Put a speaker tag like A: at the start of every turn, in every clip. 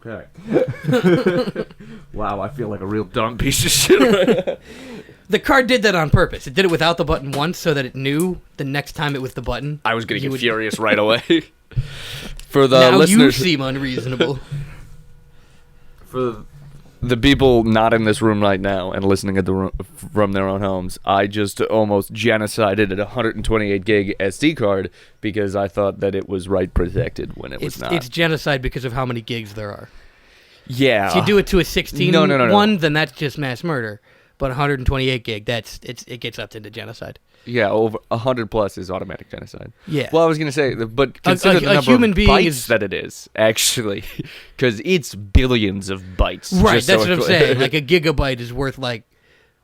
A: Okay. Wow, I feel like a real dumb piece of shit.
B: The card did that on purpose. It did it without the button once so that it knew the next time it was the button.
A: I was going to get furious right away. For the
B: now
A: listeners,
B: you seem unreasonable.
A: For the people not in this room right now and listening at from their own homes, I just almost genocided a 128 gig SD card because I thought that it was write protected when it was not.
B: It's genocide because of how many gigs there are.
A: Yeah.
B: If you do it to a 16
A: no.
B: one, then that's just mass murder. But 128 gig, it gets up into genocide.
A: Yeah, over 100 plus is automatic genocide.
B: Yeah.
A: Well, I was going to say, but consider the number
B: human
A: of
B: being
A: bytes that it is, actually. Because it's billions of bytes.
B: Right, that's what I'm saying. Like a gigabyte is worth like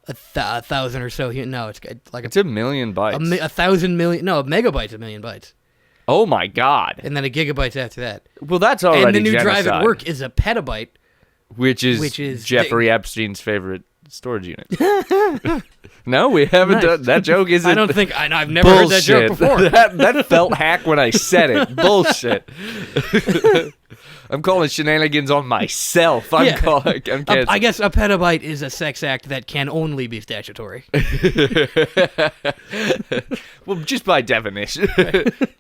B: a 1,000 or so. No, it's like
A: it's a million bytes.
B: 1,000 million. No, a megabyte's a million bytes.
A: Oh, my God.
B: And then a gigabyte's after that.
A: Well, that's already
B: And the new
A: genocide,
B: drive at work is a petabyte.
A: Which is Jeffrey Epstein's favorite storage unit. No, we haven't done that joke. Isn't
B: I don't think I've never heard that joke before.
A: that felt hack when I said it. Bullshit. I'm calling shenanigans on myself. I'm
B: I guess a petabyte is a sex act that can only be statutory.
A: Well, just by definition,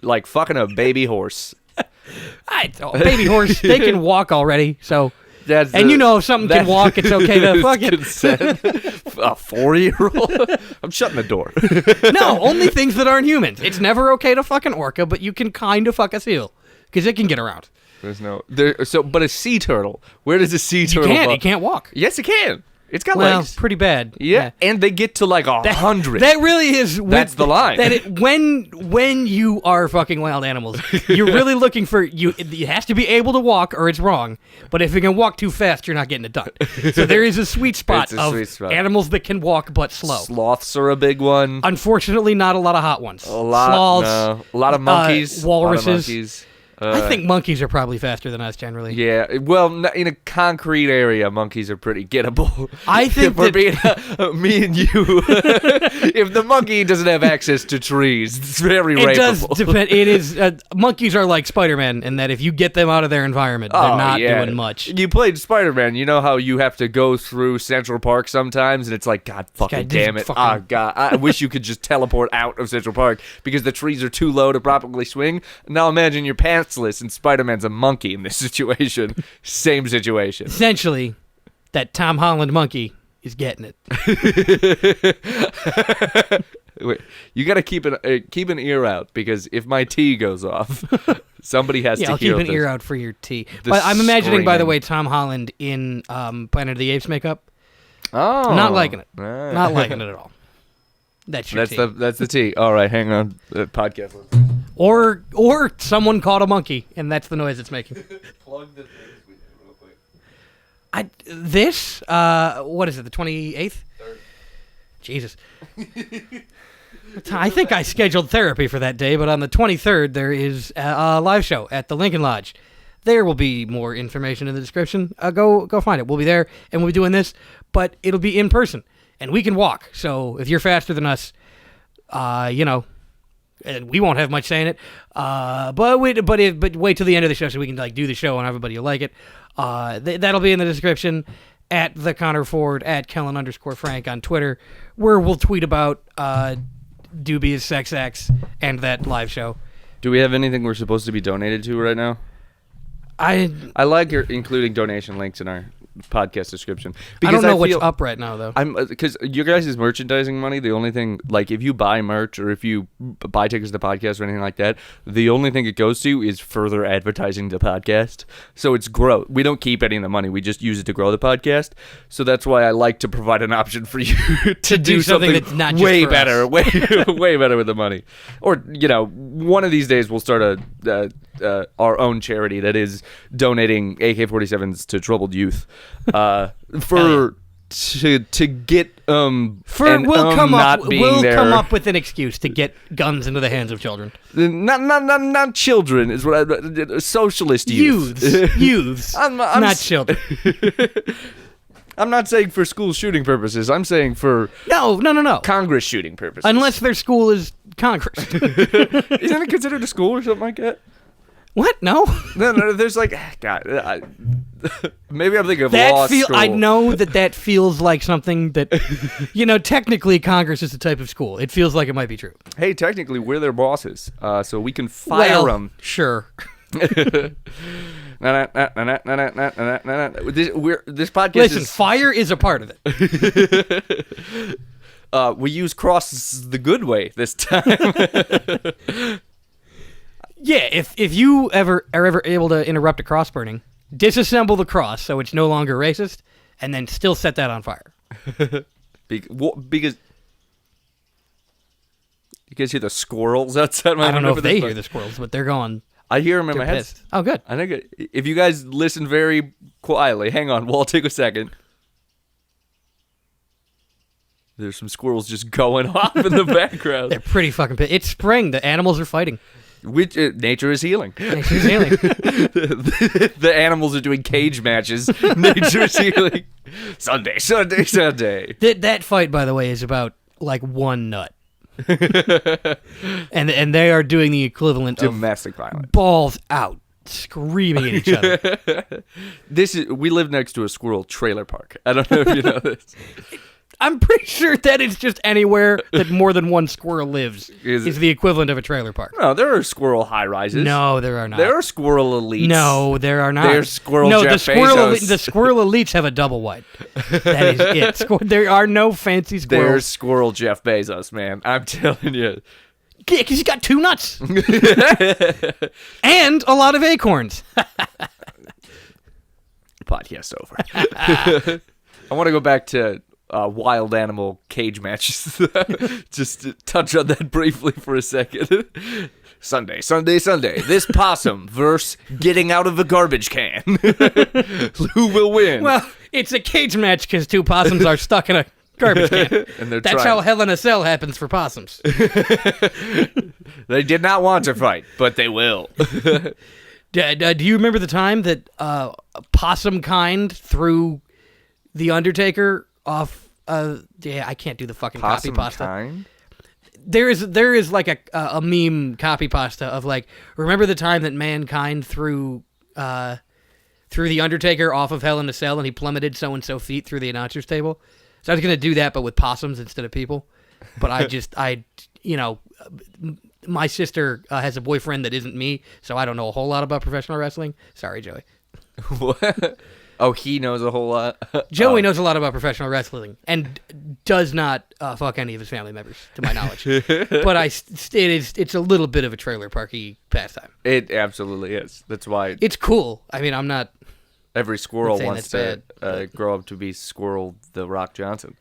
A: like fucking a baby horse.
B: Baby horse, they can walk already, so. If something can walk, it's okay to fuck it.
A: A 4-year-old? I'm shutting the door.
B: No, only things that aren't humans. It's never okay to fuck an orca, but you can kind of fuck a seal because it can get around.
A: But a sea turtle. Where does a sea turtle?
B: It can't walk.
A: Yes, it can. It's got
B: legs.
A: Well,
B: pretty bad.
A: Yeah, and they get to like 100.
B: That really is.
A: That's the line.
B: When you are fucking wild animals, you're really looking for you. It has to be able to walk, or it's wrong. But if you can walk too fast, you're not getting it done. So there is a sweet spot of animals that can walk but slow.
A: Sloths are a big one.
B: Unfortunately, not a lot of hot ones. Sloths,
A: a lot of monkeys,
B: walruses. I think monkeys are probably faster than us generally.
A: Yeah, well, in a concrete area, monkeys are pretty gettable.
B: I think
A: me and you, if the monkey doesn't have access to trees, it's very rapeable.
B: It does depend. It is monkeys are like Spider-Man in that if you get them out of their environment, they're not doing much.
A: You played Spider-Man. You know how you have to go through Central Park sometimes, and it's like, God fucking damn it! Oh God, I wish you could just teleport out of Central Park because the trees are too low to properly swing. Now imagine your pants. And Spider-Man's a monkey in this situation. Same situation.
B: Essentially, that Tom Holland monkey is getting it.
A: Wait, you got to keep an ear out because if my T goes off, somebody has to hear.
B: I'll keep an ear out for your T. But I'm imagining, by the way, Tom Holland in Planet of the Apes makeup.
A: Oh,
B: not liking it. Not liking it at all. That's your T.
A: That's the T. All right, hang on. Podcast.
B: Or someone caught a monkey, and that's the noise it's making.
A: Plug the things we did real quick.
B: What is it, the 28th? 3rd. Jesus. I think I scheduled therapy for that day, but on the 23rd, there is a live show at the Lincoln Lodge. There will be more information in the description. Go find it. We'll be there, and we'll be doing this, but it'll be in person, and we can walk. So if you're faster than us, and we won't have much say in it, but wait till the end of the show so we can do the show and everybody will like it. That'll be in the description at the Connor Ford at Kellen_Frank on Twitter, where we'll tweet about dubious sex acts and that live show.
A: Do we have anything we're supposed to be donated to right now? I like your including donation links in our podcast description.
B: I don't know what's up right now, though.
A: Because your guys' merchandising money, the only thing, like if you buy merch or if you buy tickets to the podcast or anything like that, the only thing it goes to is further advertising the podcast. So it's growth. We don't keep any of the money. We just use it to grow the podcast. So that's why I like to provide an option for you to do something that's not just way better, way better with the money. Or, one of these days we'll start our own charity that is donating AK-47s to troubled youth. To get
B: we'll come up with an excuse to get guns into the hands of children.
A: Not children is what socialist youth.
B: Youths, I'm not children.
A: I'm not saying for school shooting purposes. I'm saying for
B: no
A: Congress shooting purposes.
B: Unless their school is Congress.
A: Isn't it considered a school or something like that?
B: What? No.
A: No. There's like, God, maybe I'm thinking of law school.
B: I know that feels like something that, technically Congress is the type of school. It feels like it might be true.
A: Hey, technically we're their bosses, so we can fire them.
B: Sure.
A: This podcast.
B: Listen, fire is a part of
A: it. We use crosses the good way this time.
B: Yeah, if you are ever able to interrupt a cross burning, disassemble the cross so it's no longer racist, and then still set that on fire.
A: Because you guys hear the squirrels outside my window?
B: I don't know if they hear the squirrels, but they're going.
A: I hear them in my head.
B: Oh, good.
A: I think if you guys listen very quietly, hang on, we'll take a second. There's some squirrels just going off in the background.
B: They're pretty fucking pissed. It's spring. The animals are fighting.
A: Nature is healing.
B: Nature is healing.
A: The animals are doing cage matches. Nature is healing. Sunday.
B: That fight, by the way, is about like one nut. and they are doing the equivalent
A: domestic
B: of
A: violence.
B: Balls out, screaming at each other.
A: We live next to a squirrel trailer park. I don't know if you know this.
B: I'm pretty sure that it's just anywhere that more than one squirrel lives is the equivalent of a trailer park.
A: No, there are squirrel high-rises.
B: No, there are not.
A: There are squirrel elites.
B: No, there are not.
A: There's squirrel Jeff Bezos.
B: The squirrel elites have a double wide. That is it. There are no fancy squirrels.
A: There's squirrel Jeff Bezos, man. I'm telling you.
B: Yeah, because he's got 2 nuts. And a lot of acorns.
A: Podcast over. I want to go back to wild animal cage matches. Just to touch on that briefly for a second. Sunday. This possum versus getting out of a garbage can. Who will win?
B: Well, it's a cage match because 2 possums are stuck in a garbage can.
A: And
B: that's how Hell in a Cell happens for possums.
A: They did not want to fight, but they will.
B: Do you remember the time that possum kind threw the Undertaker off? I can't do the fucking
A: possum
B: copy pasta.
A: Kind?
B: There is like a meme copy pasta of like, remember the time that Mankind threw the Undertaker off of Hell in a Cell and he plummeted so and so feet through the announcer's table? So I was gonna do that, but with possums instead of people. But my sister has a boyfriend that isn't me, so I don't know a whole lot about professional wrestling. Sorry, Joey.
A: What? Oh, he knows a whole lot.
B: Joey knows a lot about professional wrestling and does not fuck any of his family members, to my knowledge. But it's a little bit of a trailer parky pastime.
A: It absolutely is. That's why
B: it's cool. I mean, I'm not.
A: Every squirrel wants to grow up to be Squirrel the Rock Johnson.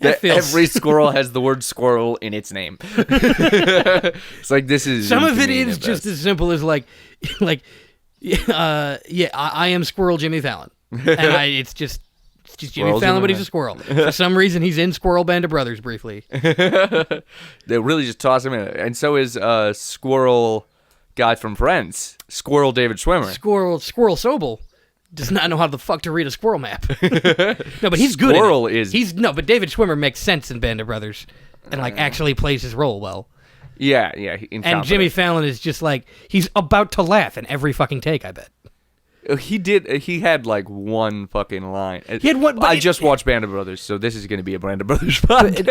A: Every squirrel has the word squirrel in its name. It's like this is.
B: Some of it is just as simple as I am Squirrel Jimmy Fallon, and it's just Jimmy Fallon, but he's a squirrel. For some reason, he's in Squirrel Band of Brothers briefly.
A: They really just toss him in, and so is Squirrel guy from Friends. Squirrel David Schwimmer.
B: Squirrel Sobel does not know how the fuck to read a squirrel map. No, but he's good.
A: Squirrel is.
B: But David Schwimmer makes sense in Band of Brothers, and actually plays his role well.
A: Yeah.
B: And Jimmy Fallon is just like he's about to laugh in every fucking take. I bet.
A: He did. He had like one fucking line.
B: He had one.
A: I just watched Band of Brothers, so this is going to be a Band of Brothers podcast.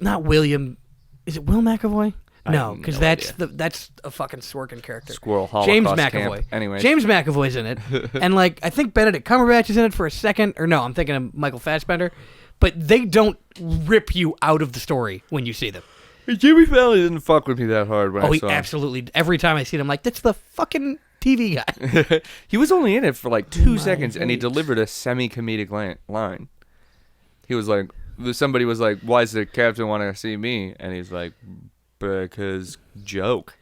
B: Not William. Is it Will McAvoy? No, because that's a fucking Sorkin character.
A: Squirrel Holocaust
B: James McAvoy.
A: Camp. Anyways.
B: James McAvoy's in it, and I think Benedict Cumberbatch is in it for a second. Or no, I'm thinking of Michael Fassbender. But they don't rip you out of the story when you see them.
A: Jimmy Fallon didn't fuck with me that hard when I saw him.
B: Absolutely. Every time I see him, I'm like, that's the fucking TV guy.
A: He was only in it for like 2 seconds, and he delivered a semi-comedic line. He was like, somebody was like, why does the captain want to see me? And he's like, because joke.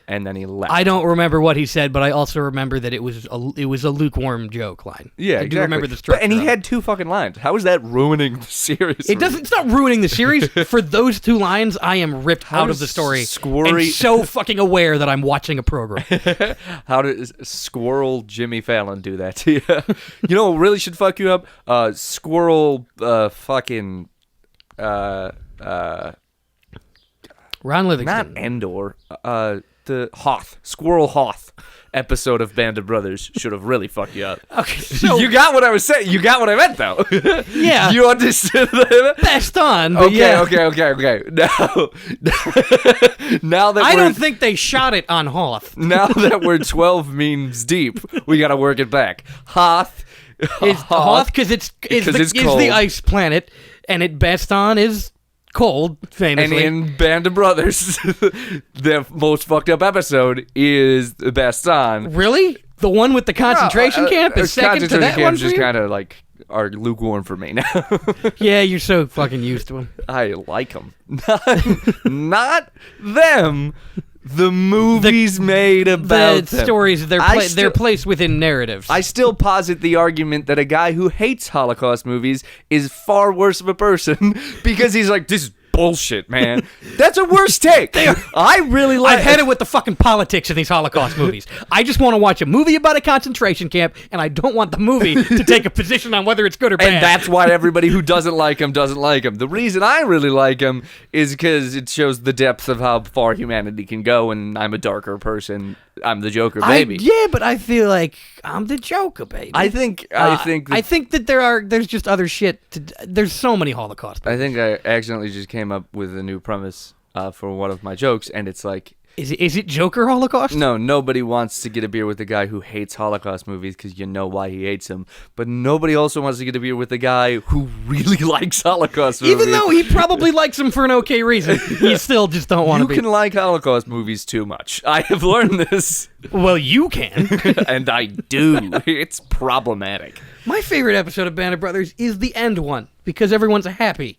A: And then he left.
B: I don't remember what he said, but I also remember that it was a lukewarm joke line.
A: Yeah,
B: I
A: exactly.
B: do remember the structure.
A: And he had 2 fucking lines. How is that ruining the series?
B: It's not ruining the series. For those 2 lines, I am ripped out of the story. And so fucking aware that I'm watching a program.
A: How does Squirrel Jimmy Fallon do that to you? You know what really should fuck you up? Squirrel fucking
B: Ron Livingston.
A: Not Endor. The Squirrel Hoth episode of Band of Brothers should have really fucked you up.
B: Okay, so
A: You got what I was saying. You got what I meant, though.
B: Yeah.
A: You understood that?
B: best on. But
A: Okay,
B: yeah.
A: okay. Now that
B: I
A: we're
B: don't think they shot it on Hoth.
A: now that we're 12 memes deep, we got to work it back. Hoth.
B: It's Hoth because it's
A: cold.
B: the ice planet, and it best on is cold,
A: And
B: famously.
A: in Band of Brothers, the most fucked up episode is the best on.
B: Really? The one with the concentration camp is second to that one for
A: just
B: you?
A: kind of like are lukewarm for me now.
B: Yeah, you're so fucking used to them.
A: I like them. Not them. The movies made about
B: The
A: them.
B: stories, they're placed within narratives.
A: I still posit the argument that a guy who hates Holocaust movies is far worse of a person because he's like, this is bullshit, man. That's a worse take. I really like
B: I've had it with the fucking politics in these Holocaust movies. I just want to watch a movie about a concentration camp, and I don't want the movie to take a position on whether it's good or bad.
A: And that's why everybody who doesn't like him doesn't like him. The reason I really like him is because it shows the depth of how far humanity can go, and I'm a darker person. I'm the Joker, baby.
B: Yeah, but I feel like I'm the Joker, baby.
A: I think
B: that there's just other shit. There's so many Holocaust.
A: I think I accidentally just came up with a new premise for one of my jokes, and it's like,
B: Is it Joker Holocaust?
A: no, nobody wants to get a beer with the guy who hates Holocaust movies because you know why he hates them. But nobody also wants to get a beer with the guy who really likes Holocaust movies.
B: Even though he probably likes them for an okay reason, you still just don't want
A: you
B: to be.
A: can like Holocaust movies too much. I have learned this,
B: Well, you can.
A: and I do. It's problematic.
B: My favorite episode of Band of Brothers is the end one because everyone's happy.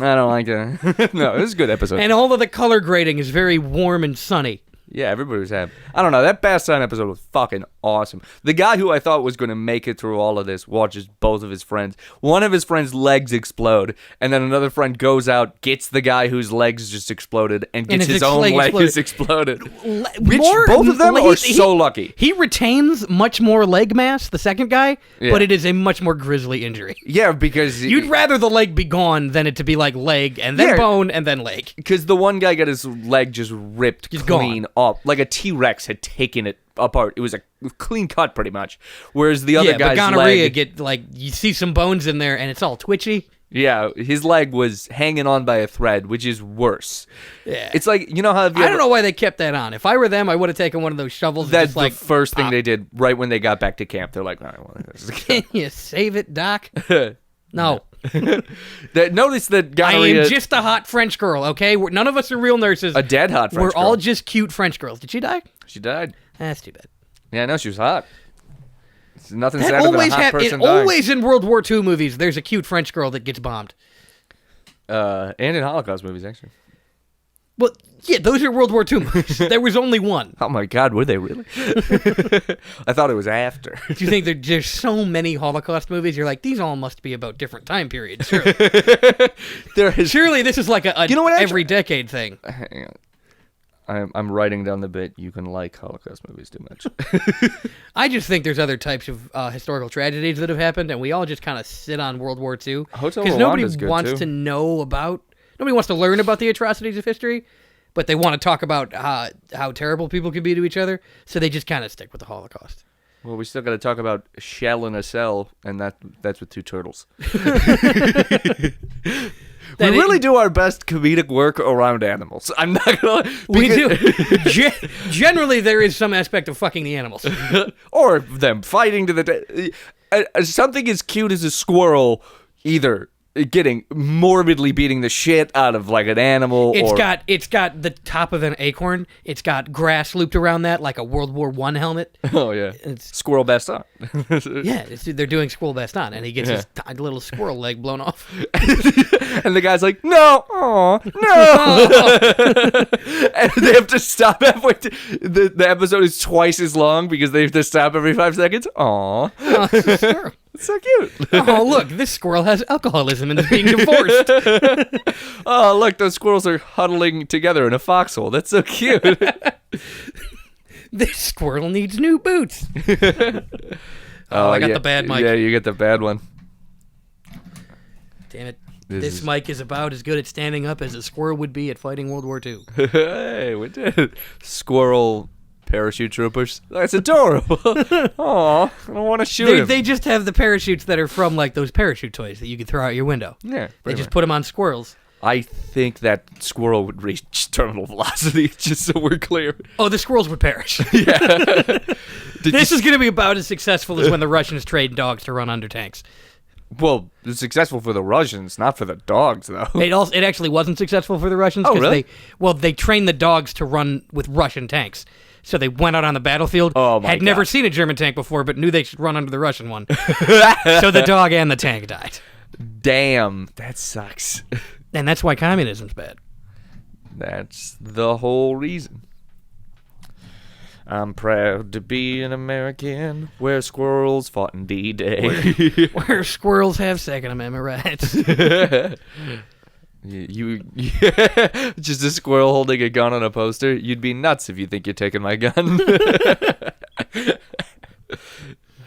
A: I don't like that. No, this is a good episode.
B: And all of the color grading is very warm and sunny.
A: Yeah, everybody was happy. I don't know. That Bass Sign episode was fucking awesome. The guy who I thought was going to make it through all of this watches both of his friends. One of his friends' legs explode, and then another friend goes out, gets the guy whose legs just exploded, and gets his own legs exploded. Both of them are so lucky.
B: He retains much more leg mass, the second guy, but it is a much more grisly injury.
A: Yeah, because...
B: You'd rather the leg be gone than it to be like leg, and then bone, and then leg.
A: Because the one guy got his leg just ripped clean up. Like a T-Rex had taken it apart. It was a clean cut, pretty much. Whereas the other guy's
B: gonorrhea
A: leg...
B: get, like, you see some bones in there, and it's all twitchy.
A: Yeah, his leg was hanging on by a thread, which is worse.
B: Yeah.
A: It's like, you know how...
B: I don't know why they kept that on. If I were them, I would have taken one of those shovels and
A: That's
B: just, like...
A: the first thing they did right when they got back to camp. They're like, all right, well, this is
B: Can you save it, Doc? No.
A: Notice that
B: I
A: gonorrhea...
B: am just a hot French girl, okay? None of us are real nurses.
A: a dead hot French
B: We're
A: girl.
B: all just cute French girls. Did she die?
A: She died.
B: That's too bad.
A: Yeah, no, she was hot. It's nothing
B: That
A: sadder than a
B: always
A: hot person dying.
B: always in World War II movies, there's a cute French girl that gets bombed.
A: And in Holocaust movies, actually.
B: Well, yeah, those are World War II movies. There was only one.
A: Oh my God, were they really? I thought it was after.
B: Do you think there's so many Holocaust movies? You're like, these all must be about different time periods. Surely, surely this is like a
A: You know what, actually-
B: every decade thing.
A: Hang on. I'm writing down the bit. You can like Holocaust movies too much.
B: I just think there's other types of historical tragedies that have happened, and we all just kind of sit on World War II
A: Hotel
B: because nobody
A: Rwanda's good,
B: wants
A: too.
B: to know about. Nobody wants to learn about the atrocities of history, but they want to talk about how terrible people can be to each other. So they just kind of stick with the Holocaust.
A: Well, we still got to talk about shell in a cell, and that's with two turtles. We really do our best comedic work around animals. I'm not gonna.
B: We do. Generally, there is some aspect of fucking the animals.
A: Or them fighting to the death. Something as cute as a squirrel, either getting morbidly beating the shit out of like an animal.
B: It's got the top of an acorn. It's got grass looped around that like a World War I helmet.
A: Oh yeah,
B: It's
A: squirrel best on.
B: yeah. They're doing Squirrel Best on, and he gets his little squirrel leg blown off.
A: And the guy's like, no, aw, no. And they have to stop halfway. The episode is twice as long because they have to stop every 5 seconds. Aw.
B: Oh, it's a squirrel.
A: It's so cute.
B: Oh, look, this squirrel has alcoholism and is being divorced.
A: Oh, look, those squirrels are huddling together in a foxhole. That's so cute.
B: This squirrel needs new boots. I got the bad mic.
A: Yeah, you get the bad one.
B: Damn it. This mic is about as good at standing up as a squirrel would be at fighting World War II.
A: Hey, we did it. Squirrel parachute troopers. That's adorable. Aw, I don't want to shoot him.
B: They just have the parachutes that are from like those parachute toys that you can throw out your window.
A: Yeah,
B: They just put them on squirrels.
A: I think that squirrel would reach terminal velocity, just so we're clear.
B: Oh, the squirrels would perish.
A: Yeah.
B: This is going to be about as successful as when the Russians trained dogs to run under tanks.
A: Well, it's successful for the Russians, not for the dogs, though.
B: It actually wasn't successful for the Russians.
A: Oh, really?
B: They trained the dogs to run with Russian tanks. So they went out on the battlefield, had never seen a German tank before, but knew they should run under the Russian one. So the dog and the tank died.
A: Damn, that sucks.
B: And that's why communism's bad.
A: That's the whole reason. I'm proud to be an American where squirrels fought in D-Day.
B: Where squirrels have Second Amendment rights.
A: Just a squirrel holding a gun on a poster. You'd be nuts if you think you're taking my gun.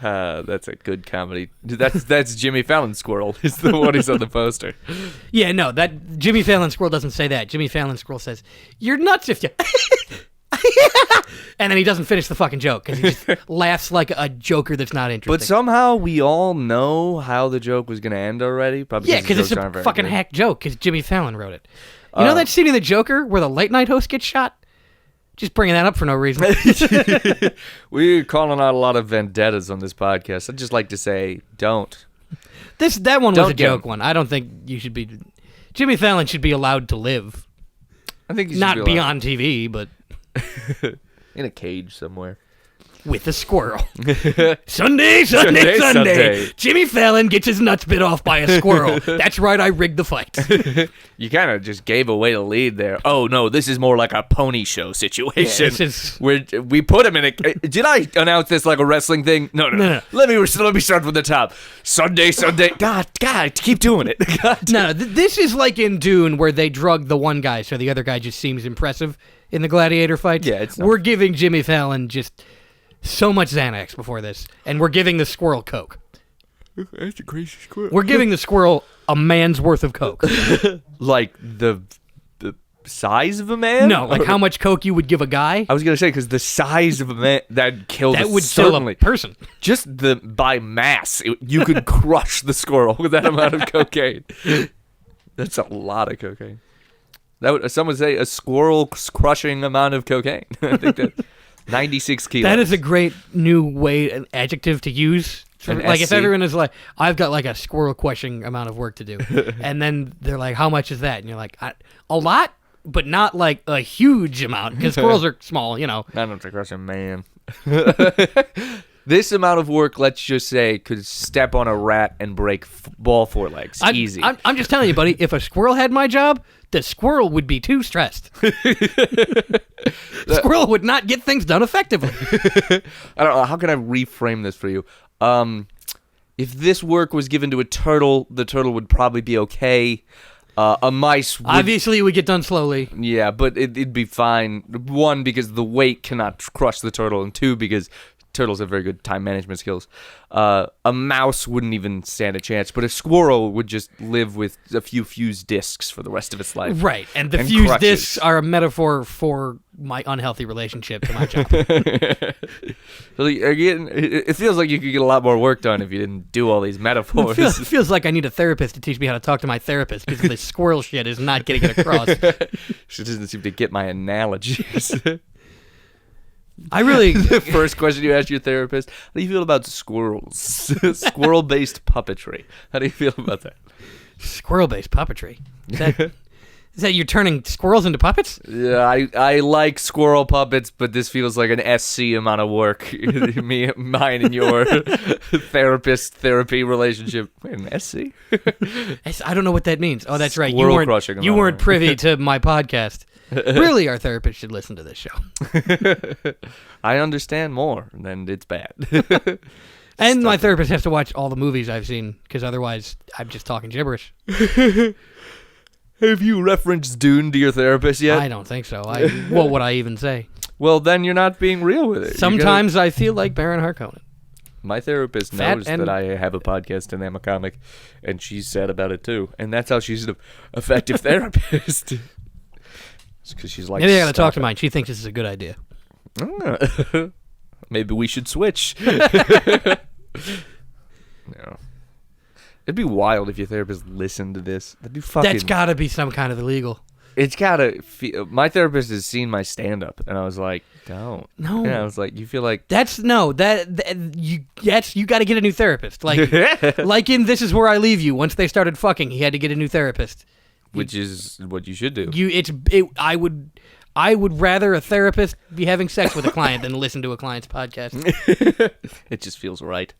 A: That's a good comedy. That's Jimmy Fallon's squirrel. Is the one who's on the poster.
B: Yeah, no, that Jimmy Fallon squirrel doesn't say that. Jimmy Fallon squirrel says, "You're nuts if you." And then he doesn't finish the fucking joke because he just laughs like a joker that's not interesting.
A: But somehow we all know how the joke was going to end already. Probably
B: yeah, because it's a fucking hack joke because Jimmy Fallon wrote it. You know that scene in The Joker where the late night host gets shot? Just bringing that up for no reason.
A: We're calling out a lot of vendettas on this podcast. I'd just like to say, don't.
B: That one was a joke one. I don't think you should be... Jimmy Fallon should be allowed to live.
A: I think he should
B: not be on TV, but...
A: in a cage somewhere.
B: With a squirrel. Sunday. Jimmy Fallon gets his nuts bit off by a squirrel. That's right, I rigged the fight.
A: You kind of just gave away the lead there. Oh, no, this is more like a pony show situation. Yeah, where we put him in a... Did I announce this like a wrestling thing? No. Let me start from the top. Sunday. God, keep doing it. God.
B: No, this is like in Dune where they drug the one guy so the other guy just seems impressive in the gladiator fights.
A: Yeah,
B: we're giving Jimmy Fallon just... so much Xanax before this, and we're giving the squirrel Coke.
A: That's a crazy squirrel.
B: We're giving the squirrel a man's worth of Coke.
A: Like the size of a man?
B: No, like how much Coke you would give a guy.
A: I was gonna say because the size of a man that kills
B: that would kill a person.
A: Just by mass, you could crush the squirrel with that amount of cocaine. That's a lot of cocaine. Some would say a squirrel crushing amount of cocaine. I think that. 96 kilos.
B: That is a great new an adjective to use. Like if everyone is like, I've got like a squirrel crushing amount of work to do. And then they're like, how much is that? And you're like, a lot, but not like a huge amount because squirrels are small, you know.
A: Not enough to crush a man. This amount of work, let's just say, could step on a rat and break all four legs. Easy.
B: I'm just telling you, buddy, if a squirrel had my job, the squirrel would be too stressed. Squirrel would not get things done effectively.
A: I don't know. How can I reframe this for you? If this work was given to a turtle, the turtle would probably be okay. A mice would...
B: Obviously, it would get done slowly.
A: Yeah, but it'd be fine. One, because the weight cannot crush the turtle, and two, because... turtles have very good time management skills. A mouse wouldn't even stand a chance, but a squirrel would just live with a few fused discs for the rest of its life.
B: Right, and the fused crutches. Discs are a metaphor for my unhealthy relationship to my job.
A: So again, it feels like you could get a lot more work done if you didn't do all these metaphors.
B: It feels like I need a therapist to teach me how to talk to my therapist because this squirrel shit is not getting it across.
A: She doesn't seem to get my analogies.
B: I really...
A: The first question you ask your therapist, how do you feel about squirrels? Squirrel-based puppetry. How do you feel about that?
B: Squirrel-based puppetry? Is that you're turning squirrels into puppets?
A: Yeah, I like squirrel puppets, but this feels like an SC amount of work. Mine and your therapy relationship. Wait, an SC?
B: I don't know what that means. Oh, that's right. You weren't privy to my podcast. Really, our therapist should listen to this show.
A: I understand more, and it's bad.
B: And my therapist has to watch all the movies I've seen, because otherwise I'm just talking gibberish.
A: Have you referenced Dune to your therapist yet?
B: I don't think so. What would I even say?
A: Well, then you're not being real with it.
B: Sometimes I feel like Baron Harkonnen.
A: My therapist
B: Fat
A: knows
B: and-
A: that I have a podcast and I'm a comic, and she's sad about it too. And that's how she's an effective therapist. It's because she's like,
B: Maybe I gotta
A: "Stop
B: talk to
A: it."
B: mine. She thinks this is a good idea.
A: Maybe we should switch. No. It'd be wild if your therapist listened to this. That'd be fucking.
B: That's gotta be some kind of illegal.
A: It's gotta. My therapist has seen my stand-up, and I was like, "Don't."
B: No.
A: Yeah, I was like, "You feel like."
B: That's no. You got to get a new therapist. Like in This Is Where I Leave You. Once they started fucking, he had to get a new therapist.
A: Which is what you should do.
B: I would rather a therapist be having sex with a client than listen to a client's podcast.
A: It just feels right.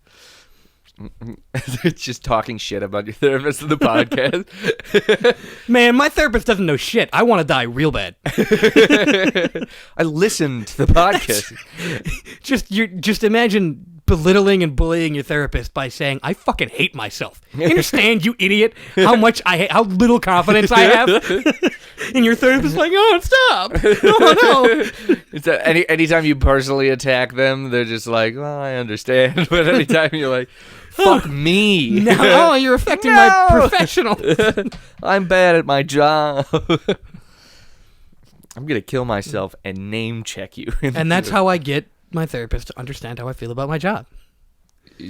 A: It's just talking shit about your therapist in the podcast.
B: Man, my therapist doesn't know shit. I want to die real bad.
A: I listened to the podcast.
B: Just imagine belittling and bullying your therapist by saying, "I fucking hate myself." You understand, you idiot? How little confidence I have. And your therapist's like, "Oh, stop! Oh no!"
A: It's anytime you personally attack them, they're just like, "Well, I understand." But anytime you're like, "Fuck me,"
B: No, you're affecting my professional.
A: I'm bad at my job. I'm gonna kill myself and name check you.
B: And that's how I get my therapist to understand how I feel about my job.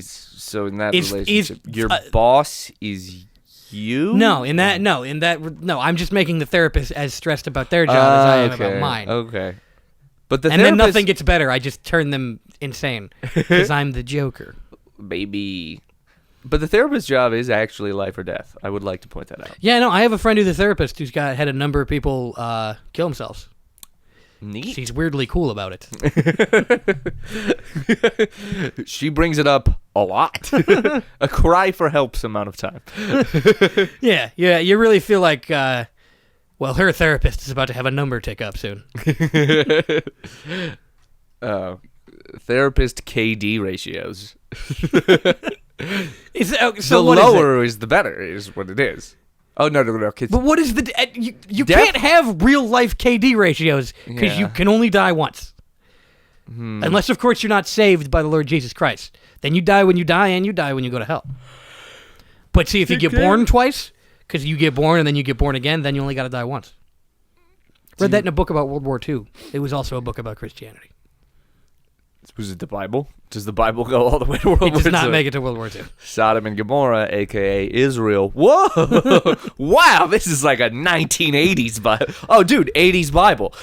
A: So in that
B: Is-
A: relationship,
B: is-
A: your boss is you?
B: No, I'm just making the therapist as stressed about their job as I am about mine.
A: Okay. But the
B: And then
A: therapist,
B: nothing gets better. I just turn them insane because I'm the Joker.
A: maybe. But the therapist's job is actually life or death. I would like to point that out.
B: Yeah, no, I have a friend who's a therapist who's had a number of people kill themselves.
A: Neat.
B: She's weirdly cool about it.
A: She brings it up a lot. A cry for help's amount of time.
B: Yeah, you really feel like, her therapist is about to have a number tick up soon.
A: Therapist KD ratios.
B: So
A: The
B: what is it?
A: lower is the better, is what it is. Oh, no.
B: But what is the... You
A: Death-
B: can't have real-life KD ratios because you
A: Yeah.
B: can only die once. Unless, of course, you're not saved by the Lord Jesus Christ. Then you die when you die, and you die when you go to hell. But see, if you get born twice, because you get born and then you get born again, then you only got to die once. Read that in a book about World War II. It was also a book about Christianity.
A: Was it the Bible? Does the Bible go all the way to World War
B: It does
A: II?
B: not make it to World War II.
A: Sodom and Gomorrah, a.k.a. Israel. Whoa! Wow, this is like a 1980s Bible. Oh, dude, 80s Bible.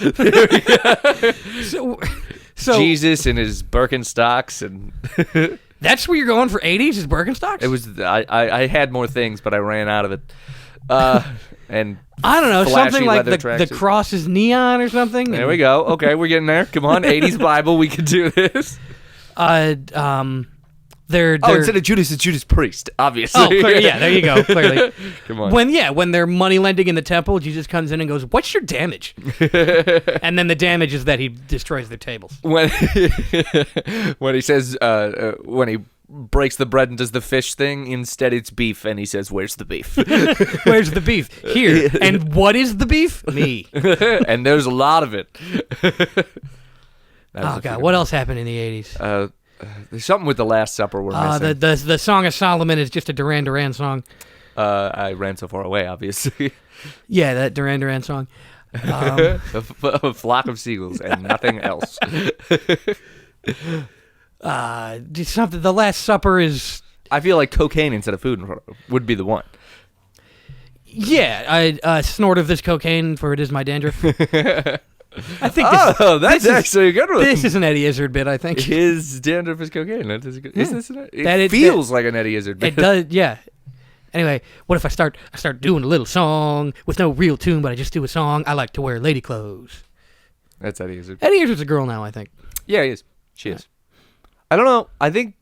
B: So
A: Jesus and his Birkenstocks, and
B: that's where you're going for 80s is Birkenstocks?
A: it was. I had more things, but I ran out of it. And
B: I don't know,
A: flashy
B: something like
A: leather
B: the
A: tracksuit.
B: cross is neon or something.
A: There we go. Okay, we're getting there. Come on, 80s Bible. We can do this.
B: They're
A: Instead of Judas, it's Judas Priest, obviously.
B: Oh, yeah, there you go. Clearly,
A: Come on.
B: when they're money lending in the temple, Jesus comes in and goes, "What's your damage?" And then the damage is that he destroys their tables.
A: when he says when he breaks the bread and does the fish thing, instead it's beef, and he says, "Where's the beef?"
B: Where's the beef? Here. And what is the beef? Me.
A: And there's a lot of it.
B: Oh God, what else happened in the 80s?
A: There's something with the Last Supper we're missing.
B: The Song of Solomon is just a Duran Duran song.
A: I ran so far away, obviously.
B: Yeah, that Duran Duran song.
A: A flock of seagulls and nothing else.
B: Something. The Last Supper is.
A: I feel like cocaine instead of food would be the one.
B: Yeah, I snort of this cocaine, for it is my dandruff. I think
A: that's actually a good one.
B: This is an Eddie Izzard bit, I think.
A: His dandruff is cocaine. That is good. Is this it
B: That is-
A: feels like an Eddie Izzard bit.
B: It does, yeah. Anyway, what if I start doing a little song with no real tune, but I just do a song? I like to wear lady clothes.
A: That's Eddie Izzard.
B: Eddie Izzard's a girl now, I think.
A: Yeah, he is. She is. I don't know. I think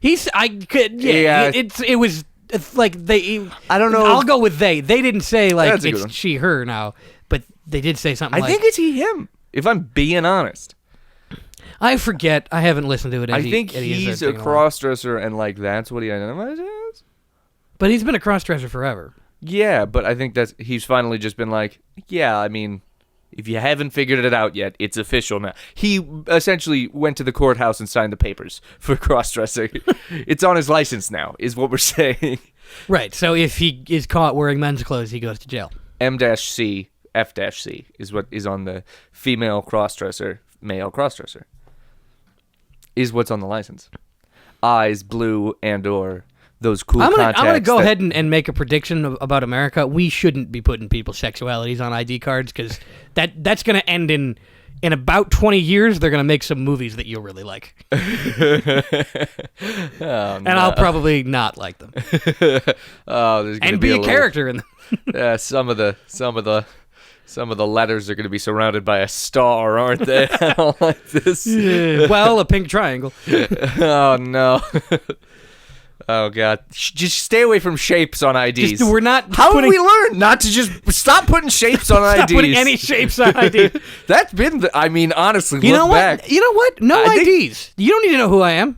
B: Yeah. It's like they.
A: I don't know.
B: I'll go with they. They didn't say like
A: That's a good one.
B: it's she her now, but they did say something.
A: I think it's he him. If I'm being honest,
B: I forget. I haven't listened to it.
A: I think he's a cross-dresser, and like that's what he identifies as.
B: But he's been a cross-dresser forever.
A: Yeah, but I think he's finally just been like, yeah. I mean, If you haven't figured it out yet, it's official now. He essentially went to the courthouse and signed the papers for cross-dressing. It's on his license now, is what we're saying.
B: Right, so if he is caught wearing men's clothes, he goes to jail.
A: M-C, F-C is what is on the female cross-dresser, male cross-dresser. Is what's on the license. Eyes, blue, and or those cool contacts.
B: I'm gonna go ahead and make a prediction about America. We shouldn't be putting people's sexualities on ID cards because that's gonna end in about 20 years. They're gonna make some movies that you'll really like, and I'll probably not like them.
A: There's gonna
B: and be a character in them.
A: Some of the letters are going to be surrounded by a star, aren't they? I don't like this.
B: Yeah. Well, a pink triangle.
A: Oh, no. Oh, God. Just stay away from shapes on IDs.
B: We're not.
A: How have we learned not to just stop putting shapes on IDs?
B: Stop putting any shapes on IDs.
A: That's been, honestly,
B: you know what?
A: back.
B: You know what? No IDs. You don't need to know who I am.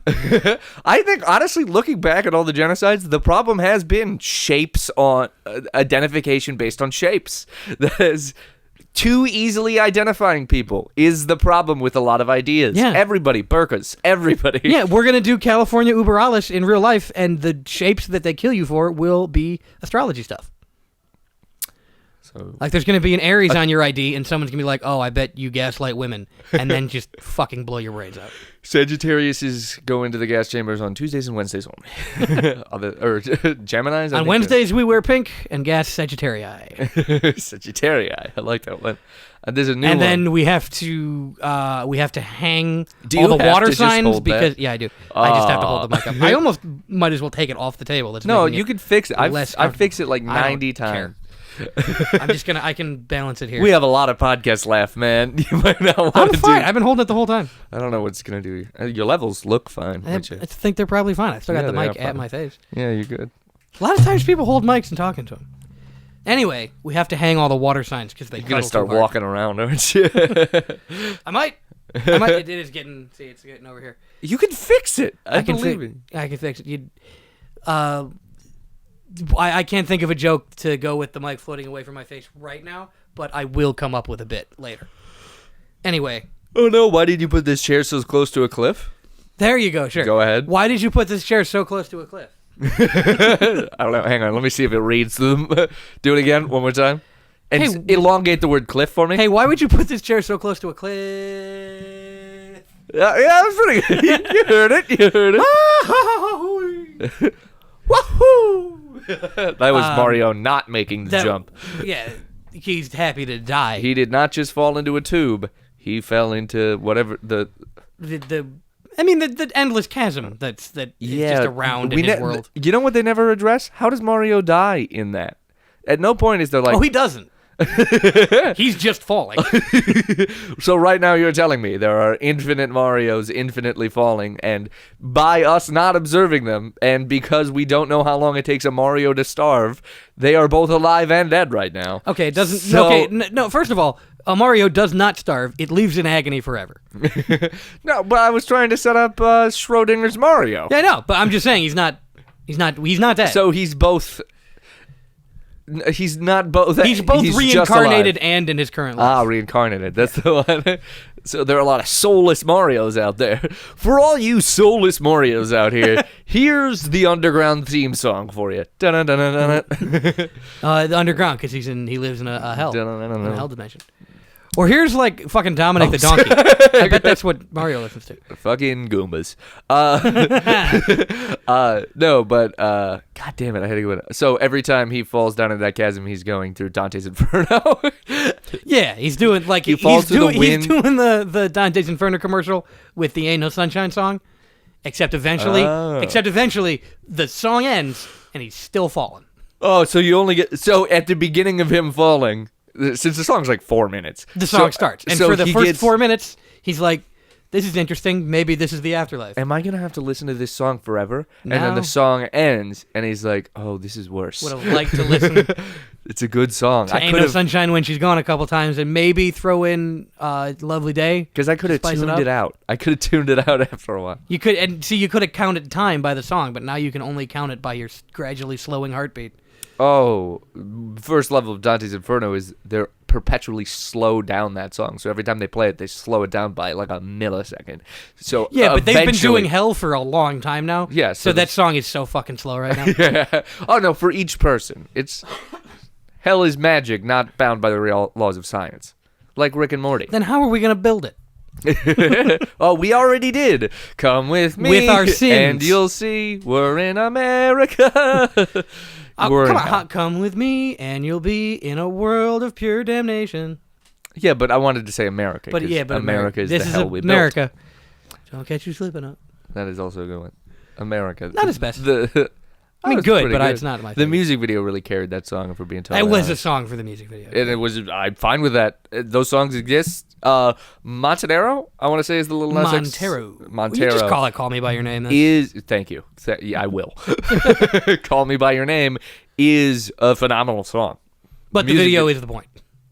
A: I think, honestly, looking back at all the genocides, the problem has been shapes on identification based on shapes. That is too easily identifying people is the problem with a lot of ideas.
B: Yeah.
A: Everybody, burkas, everybody.
B: Yeah, we're going to do California Uber Alles in real life, and the shapes that they kill you for will be astrology stuff.
A: So,
B: like, there's going to be an Aries on your ID, and someone's going to be like, oh, I bet you gaslight women, and then just fucking blow your brains out.
A: Sagittarius go into the gas chambers on Tuesdays and Wednesdays only. or Geminis?
B: On Wednesdays, we wear pink and gas Sagittarii.
A: Sagittarii. I like that one. There's a new one.
B: And then we have to hang
A: Do
B: all
A: you
B: the
A: have
B: water
A: to just
B: signs
A: hold
B: because
A: that?
B: Yeah, I do. I just have to hold the mic up. I almost might as well take it off the table. It's
A: no,
B: making
A: you
B: it
A: can fix it.
B: less
A: I've fixed it like
B: I don't
A: 90 times.
B: care. I can balance it here.
A: We have a lot of podcast laugh, man. You might not want
B: I'm
A: to
B: fine.
A: do.
B: I've been holding it the whole time.
A: I don't know what it's gonna do. Your levels look fine.
B: I think they're probably fine. I still got the
A: they
B: mic
A: are
B: at
A: fine.
B: my face.
A: Yeah, you're good.
B: A lot of times people hold mics and talking to them. Anyway, we have to hang all the water signs because they
A: You're gonna
B: cuddle
A: start
B: too hard.
A: walking around, aren't you?
B: I might. It is getting. See, it's getting over here.
A: You can fix it. I
B: can
A: believe it.
B: I can fix it. I can't think of a joke to go with the mic floating away from my face right now, but I will come up with a bit later. Anyway.
A: Oh no! Why did you put this chair so close to a cliff?
B: There you go. Sure.
A: Go ahead.
B: Why did you put this chair so close to a cliff?
A: I don't know. Hang on. Let me see if it reads them. Do it again. One more time. And
B: Hey,
A: elongate the word cliff for me.
B: Hey, why would you put this chair so close to a cliff?
A: Yeah, that's pretty good. You heard it. You heard it. Woohoo! That was Mario not making the jump.
B: Yeah, he's happy to die.
A: He did not just fall into a tube. He fell into whatever the
B: endless chasm is just around in his world.
A: You know what they never address? How does Mario die in that? At no point is there like...
B: Oh, he doesn't. He's just falling.
A: So right now you're telling me there are infinite Marios infinitely falling, and by us not observing them, and because we don't know how long it takes a Mario to starve, they are both alive and dead right now.
B: Okay, it doesn't...
A: So,
B: okay, no, first of all, a Mario does not starve. It leaves in agony forever.
A: No, but I was trying to set up Schrodinger's Mario.
B: Yeah, I know, but I'm just saying he's not dead.
A: So he's both... He's not both.
B: He's both reincarnated and in his current life.
A: Ah, reincarnated. That's the one. So there are a lot of soulless Marios out there. For all you soulless Marios out here, here's the underground theme song for you.
B: The underground, because he lives in a hell, in a hell dimension. Or here's like fucking Dominic the Donkey. I bet that's what Mario listens to.
A: Fucking Goombas. No, but God damn it, I had to go in. So every time he falls down into that chasm, he's going through Dante's Inferno.
B: Yeah, he's doing like
A: he falls to the wind.
B: He's doing the Dante's Inferno commercial with the "Ain't No Sunshine" song. Except eventually, the song ends and he's still falling.
A: Oh, so you only get at the beginning of him falling. Since the song's like 4 minutes.
B: The song starts. And for the first 4 minutes, he's like, this is interesting. Maybe this is the afterlife.
A: Am I going to have to listen to this song forever?
B: No.
A: And then the song ends, and he's like, oh, this is worse.
B: Would have liked to listen
A: It's a good song.
B: to Ain't No Sunshine when she's gone a couple times, and maybe throw in Lovely Day.
A: Because I could have tuned it out. I could have tuned it out after a while.
B: You could have counted time by the song, but now you can only count it by your gradually slowing heartbeat.
A: Oh, first level of Dante's Inferno is they're perpetually slow down that song. So every time they play it, they slow it down by like a millisecond. So
B: Yeah, but they've been
A: eventually-
B: doing Hell for a long time now.
A: Yeah,
B: So
A: so
B: that song is so fucking slow right now.
A: Yeah. Oh no, for each person, it's hell is magic, not bound by the real laws of science, like Rick and Morty.
B: Then how are we gonna build it?
A: Oh, we already did. Come with me,
B: With our sins.
A: and you'll see we're in America. We're in hell.
B: Come with me, and you'll be in a world of pure damnation.
A: Yeah, but I wanted to say America.
B: But
A: 'cause
B: yeah, but
A: America is
B: this
A: the
B: is
A: hell we built.
B: America. Don't catch you slipping up.
A: That is also a good one. America.
B: Not his best.
A: I
B: mean,
A: was
B: good,
A: pretty
B: but it's not my
A: The
B: favorite.
A: music video really carried that song, if we're being totally
B: It was a
A: honest.
B: song for the music video.
A: And it was. I'm fine with that. Those songs exist. Montanero, I want to say, is the Little Nas X.
B: Montero. You just call it "Call Me by Your Name." Then.
A: Thank you. Yeah, I will. Call Me by Your Name is a phenomenal song.
B: But the
A: music
B: video
A: vi-
B: is the point.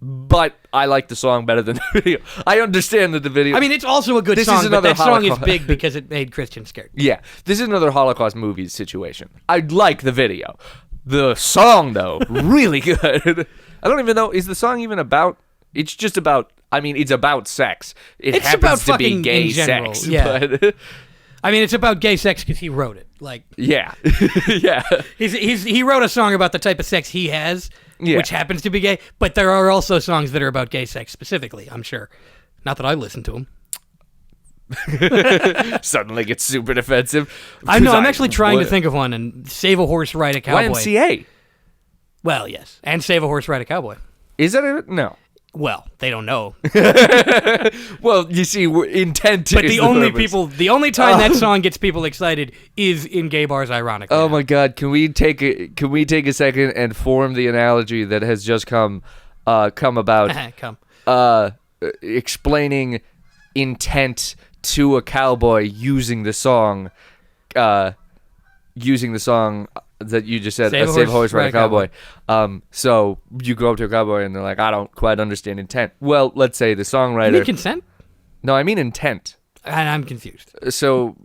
A: But I like the song better than the video. I understand that the video.
B: I mean, it's also a good
A: This
B: song,
A: is
B: but
A: another
B: that song is
A: Holocaust.
B: big because it made Christians scared.
A: Yeah, this is another Holocaust movies situation. I like the video. The song, though, really good. I don't even know, is the song even about, it's just about, I mean, it's about sex. It
B: It's
A: happens
B: about
A: to be
B: fucking
A: gay
B: in general,
A: sex.
B: yeah.
A: But,
B: I mean, it's about gay sex because he wrote it. Like,
A: yeah. Yeah.
B: he wrote a song about the type of sex he has,
A: Yeah.
B: which happens to be gay. But there are also songs that are about gay sex specifically, I'm sure. Not that I listen to them.
A: Suddenly gets super defensive.
B: I know, I'm
A: 'Cause
B: actually trying to think of one, and Save a Horse, Ride a Cowboy.
A: YMCA.
B: Well, yes. And Save a Horse, Ride a Cowboy.
A: Is that it? No.
B: Well, they don't know.
A: Well, you see, intent
B: But
A: is
B: the only
A: purpose.
B: the only time that song gets people excited is in gay bars, ironically.
A: Oh my God! Can we take a second and form the analogy that has just come about?
B: Come.
A: Explaining intent to a cowboy using the song that you just said,
B: Save a
A: Save a
B: Horse,
A: Horse, Ride a Cowboy. So you go up to a cowboy and they're like, I don't quite understand intent. Well, let's say the
B: You
A: songwriter.
B: mean consent?
A: No, I mean intent.
B: I'm confused.
A: So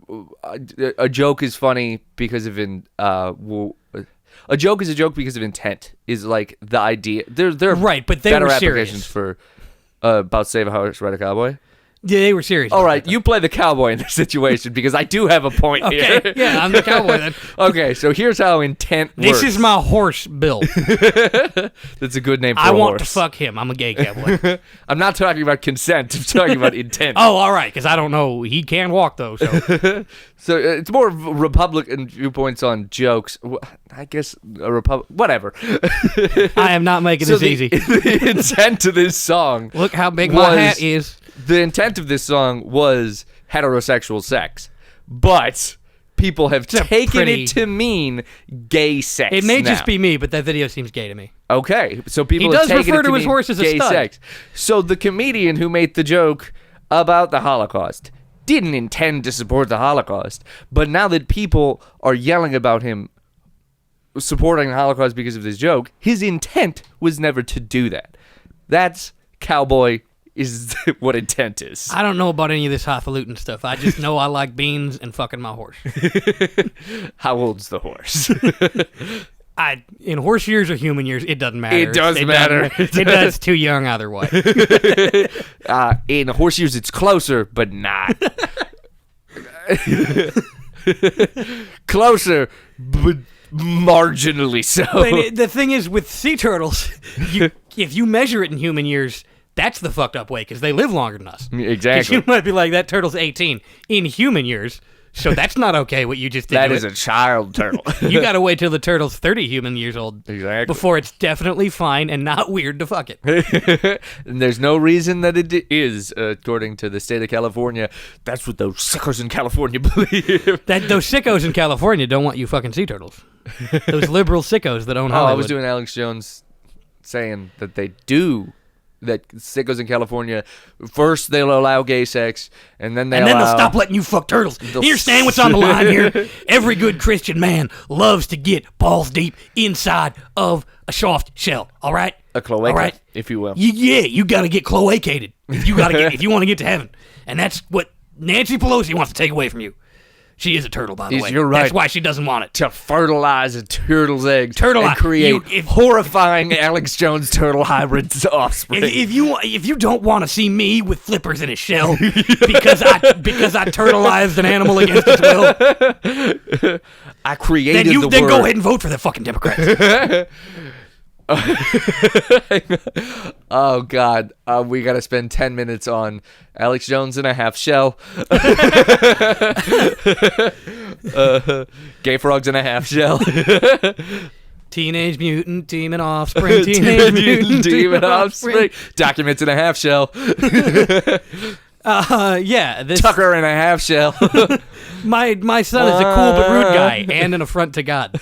A: a joke is funny because of a joke is a joke because of intent. Is like the idea. There are
B: Right, but they
A: better
B: were
A: applications
B: serious.
A: for about Save a Horse, Ride a Cowboy.
B: Yeah, they were serious.
A: All right, you play the cowboy in this situation because I do have a point
B: Okay,
A: here.
B: yeah, I'm the cowboy then.
A: Okay, so here's how intent works.
B: This is my horse, Bill.
A: That's a good name for
B: I
A: a
B: want to
A: horse.
B: fuck him. I'm a gay cowboy.
A: I'm not talking about consent. I'm talking about intent.
B: Oh, all right, because I don't know. He can walk, though, so.
A: So it's more of Republican viewpoints on jokes. I guess whatever.
B: I am not making
A: So
B: this easy.
A: the intent of this song.
B: Look how big my
A: was-
B: hat is.
A: The intent of this song was heterosexual sex, but people have taken
B: pretty-
A: it to mean gay sex.
B: It may
A: now.
B: just be me, but that video seems gay to me.
A: Okay, so people
B: He
A: have
B: does
A: taken
B: refer
A: it
B: to his
A: mean
B: horse as a
A: gay
B: stud.
A: sex. So the comedian who made the joke about the Holocaust didn't intend to support the Holocaust, but now that people are yelling about him supporting the Holocaust because of this joke, his intent was never to do that. That's cowboy is what intent is.
B: I don't know about any of this highfalutin stuff. I just know I like beans and fucking my horse.
A: How old's the horse?
B: In horse years or human years, it doesn't matter.
A: It does matter.
B: It's too young either way.
A: In horse years, it's closer, but not. Closer, but marginally so.
B: But the thing is, with sea turtles, if you measure it in human years, that's the fucked up way because they live longer than us. 'Cause
A: Exactly.
B: you might be like, that turtle's 18 in human years, so that's not okay what you just did.
A: That
B: to
A: is
B: it.
A: a child turtle.
B: You gotta wait till the turtle's 30 human years old
A: Exactly.
B: before it's definitely fine and not weird to fuck it.
A: And there's no reason that it is, according to the state of California. That's what those suckers in California believe.
B: Those sickos in California don't want you fucking sea turtles. Those liberal sickos that own
A: Oh,
B: Hollywood.
A: I was doing Alex Jones saying that they do. That sickos in California, first they'll allow gay sex, and then
B: they'll stop letting you fuck turtles. You understand what's on the line here? Every good Christian man loves to get balls deep inside of a soft shell. All right,
A: a cloaca,
B: all right?
A: if you will.
B: You got to get cloacated if you want to get to heaven, and that's what Nancy Pelosi wants to take away from you. She is a turtle, by the way.
A: You're right.
B: That's why she doesn't want it.
A: To fertilize a turtle's eggs
B: Turtle
A: and create horrifying Alex Jones turtle hybrid offspring.
B: If you don't want to see me with flippers in a shell because I turtleized an animal against its will,
A: I created the word.
B: Then go ahead and vote for the fucking Democrats.
A: Oh God, we gotta spend 10 minutes on Alex Jones in a half shell. Gay frogs in a half shell.
B: Teenage Mutant Demon Offspring. Teenage Mutant Demon Offspring.
A: Documents in a half shell.
B: Yeah.
A: Tucker in a half shell.
B: My son is a cool but rude guy and an affront to God.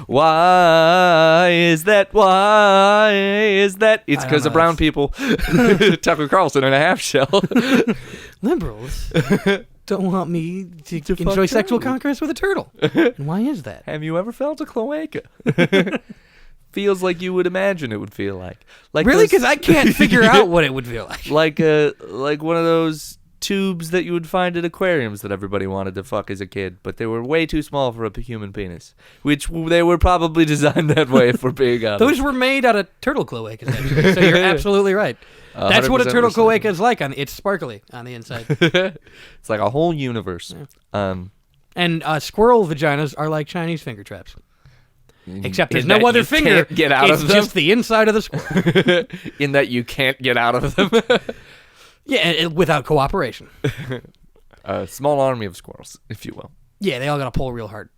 A: Why is that? Why is that? It's because of brown people. Tucker Carlson in a half shell.
B: Liberals don't want me to enjoy sexual conquest with a turtle. And why is that?
A: Have you ever felt a cloaca? Feels like you would imagine it would feel like
B: Really? Because I can't figure out what it would feel like.
A: Like one of those tubes that you would find at aquariums that everybody wanted to fuck as a kid, but they were way too small for a human penis, which they were probably designed that way for being honest.
B: Those were made out of turtle cloacas, actually, so you're absolutely right. That's what a turtle cloaca is like. It's sparkly on the inside.
A: It's like a whole universe.
B: Yeah. And squirrel vaginas are like Chinese finger traps. Except there's no other finger.
A: Get out of them.
B: It's just the inside of the squirrel.
A: In that you can't get out of them.
B: Yeah, without cooperation.
A: A small army of squirrels, if you will.
B: Yeah, they all got to pull real hard.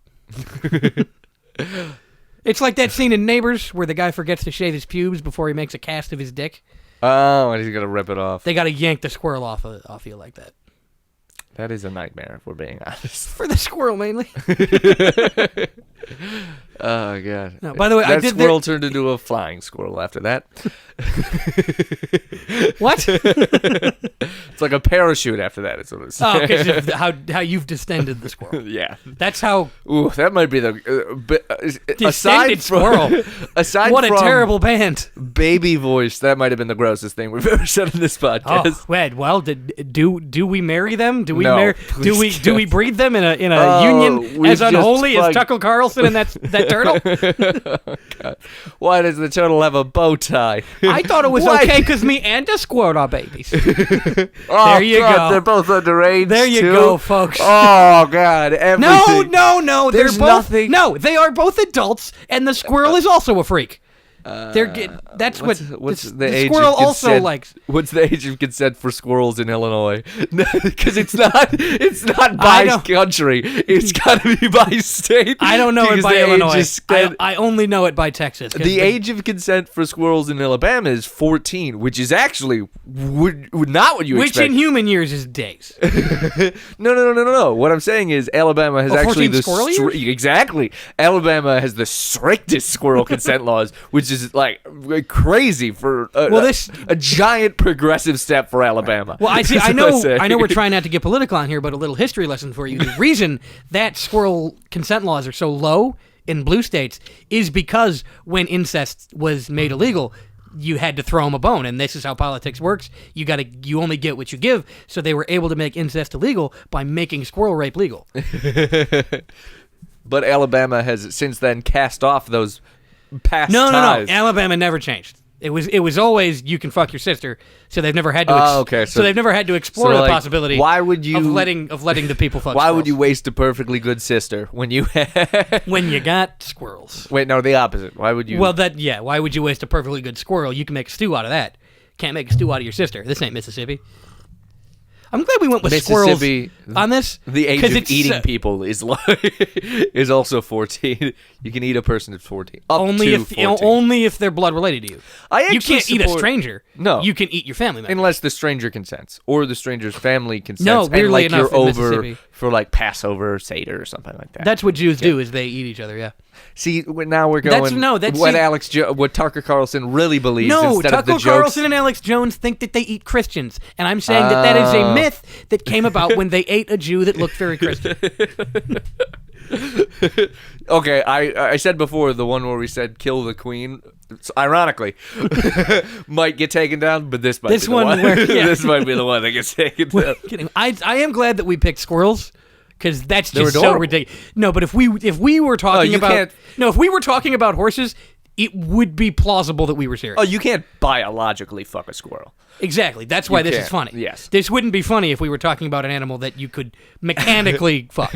B: It's like that scene in Neighbors where the guy forgets to shave his pubes before he makes a cast of his dick.
A: Oh, and he's got to rip it off.
B: They got to yank the squirrel off you like that.
A: That is a nightmare, if we're being honest.
B: For the squirrel, mainly.
A: Oh, God.
B: No, by the way,
A: that squirrel turned into a flying squirrel after that.
B: What?
A: It's like a parachute after that, is what it's
B: Oh, because how you've distended the squirrel.
A: Yeah.
B: That's how...
A: Ooh, that might be the...
B: Distended squirrel.
A: Aside
B: what
A: from
B: a terrible band.
A: Baby voice, that might have been the grossest thing we've ever said in this podcast.
B: Oh, well, do we marry them? Do we
A: No,
B: do we breed them in a union as unholy as Tucker Carlson and that turtle?
A: Oh, God. Why does the turtle have a bow tie?
B: I thought it was okay because me and the squirrel are babies.
A: There
B: you go.
A: They're both underage.
B: There you
A: too.
B: go, folks.
A: Oh God! Everything.
B: No.
A: There's
B: They're both
A: nothing.
B: no. They are both adults, and the squirrel is also a freak. That's
A: what's the age
B: squirrel
A: of consent?
B: also likes.
A: What's the age of consent for squirrels in Illinois? Because it's not by country. It's got to be by state.
B: I don't know it by Illinois. I only know it by Texas.
A: The age of consent for squirrels in Alabama is 14, which is actually not what you expect.
B: Which in human years is days.
A: No. What I'm saying is Alabama has actually
B: 14 squirrel years?
A: Exactly. Alabama has the strictest squirrel consent laws, which is like crazy for a giant progressive step for Alabama.
B: Well, I know we're trying not to get political on here, but a little history lesson for you. The reason that squirrel consent laws are so low in blue states is because when incest was made illegal, you had to throw them a bone, and this is how politics works. You only get what you give, so they were able to make incest illegal by making squirrel rape legal.
A: But Alabama has since then cast off those past
B: No.
A: ties.
B: Alabama never changed. It was always you can fuck your sister, so they've never had to. So they've never had to explore the possibility.
A: Why would you
B: of letting the people fuck?
A: Why
B: squirrels.
A: would you waste a perfectly good sister when you
B: when you got squirrels?
A: Wait, no, the opposite. Why would you?
B: Well, why would you waste a perfectly good squirrel? You can make a stew out of that. Can't make a stew out of your sister. This ain't Mississippi. I'm glad we went with squirrels on this.
A: The age of eating people is also 14. You can eat a person at 14. Only
B: if they're blood related to you. You can't eat a stranger.
A: No.
B: You can eat your family member.
A: Unless the stranger consents. Or the stranger's family consents.
B: No, weirdly enough,
A: you're
B: in
A: over
B: Mississippi.
A: for like Passover or Seder or something like that.
B: That's what Jews do is they eat each other, yeah.
A: See, now we're going what Tucker Carlson really believes instead of the jokes.
B: Tucker Carlson and Alex Jones think that they eat Christians. And I'm saying that is a myth that came about when they ate a Jew that looked very Christian.
A: Okay, I said before the one where we said kill the queen. Ironically, might get taken down, but this might be the one. This might be the one that gets taken down.
B: I am glad that we picked squirrels because that's
A: They're
B: just so
A: adorable.
B: ridiculous. No, but if we were talking
A: you
B: about
A: can't-
B: if we were talking about horses, it would be plausible that we were serious.
A: Oh, you can't biologically fuck a squirrel.
B: Exactly. That's why this is
A: can't.
B: funny.
A: Yes.
B: This wouldn't be funny if we were talking about an animal that you could mechanically fuck.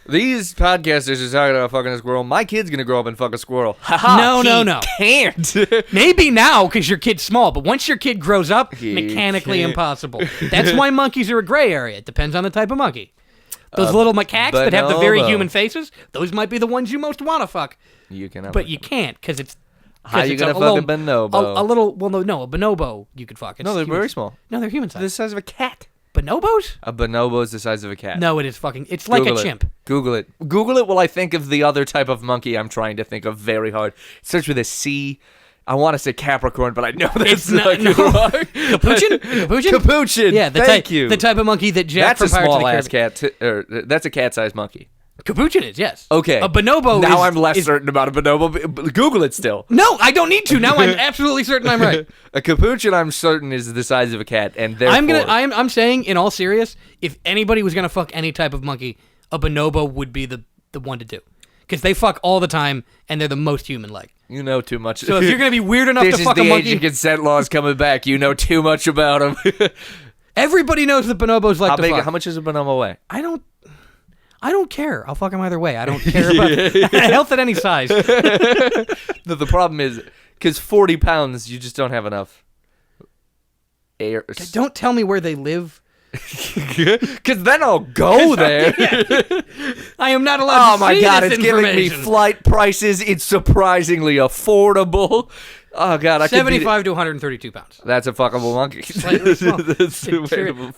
A: These podcasters are talking about fucking a squirrel. My kid's gonna grow up and fuck a squirrel. Ha
B: No.
A: Can't.
B: Maybe now because your kid's small, but once your kid grows up,
A: He
B: mechanically
A: can't.
B: impossible. That's why monkeys are a gray area. It depends on the type of monkey. Those little macaques that have the very
A: bonobo.
B: human faces, those might be the ones you most want to fuck.
A: You cannot.
B: But you can't because it's.
A: How you
B: it's
A: gonna fuck a bonobo?
B: A little. Well, no, a bonobo you could fuck. It's
A: No, they're
B: human-
A: very small.
B: No, they're human size.
A: The size of a cat.
B: Bonobos?
A: A bonobo is the size of a cat.
B: No, it is fucking. It's like
A: Google
B: a
A: it.
B: chimp.
A: Google it. Google it while I think of the other type of monkey I'm trying to think of very hard. It starts with a C. I want to say Capricorn, but I know that's
B: It's not. No.
A: wrong.
B: Capuchin? Capuchin?
A: Capuchin.
B: Yeah,
A: Thank you.
B: The type of monkey that Jack
A: That's a
B: from Pirates of
A: small
B: the
A: ass
B: Caribbean.
A: cat. That's a cat-sized monkey.
B: Capuchin is, yes.
A: Okay.
B: A bonobo
A: Now
B: is.
A: I'm less
B: is-
A: certain about a bonobo. But Google it still.
B: No, I don't need to. Now I'm absolutely certain I'm right.
A: A capuchin, I'm certain, is the size of a cat, and therefore
B: I'm saying in all serious, if anybody was gonna fuck any type of monkey, a bonobo would be the one to do, because they fuck all the time and they're the most human-like.
A: you know too much.
B: So if you're gonna be weird enough
A: this
B: to
A: is
B: fuck
A: the
B: a
A: age
B: monkey,
A: of consent laws coming back. You know too much about them.
B: everybody knows that bonobos like to fuck.
A: How much does a bonobo weigh?
B: I don't care. I'll fuck him either way. I don't care about health at any size.
A: The problem is because 40 pounds, you just don't have enough air.
B: Don't tell me where they live.
A: Because then I'll go there.
B: I am not allowed
A: Oh
B: to
A: my
B: see
A: god,
B: this
A: it's giving me
B: information.
A: flight prices. It's surprisingly affordable. Oh god, I could be
B: 75 to 132 pounds.
A: That's a fuckable monkey.
B: Slightly small.
A: That's the way to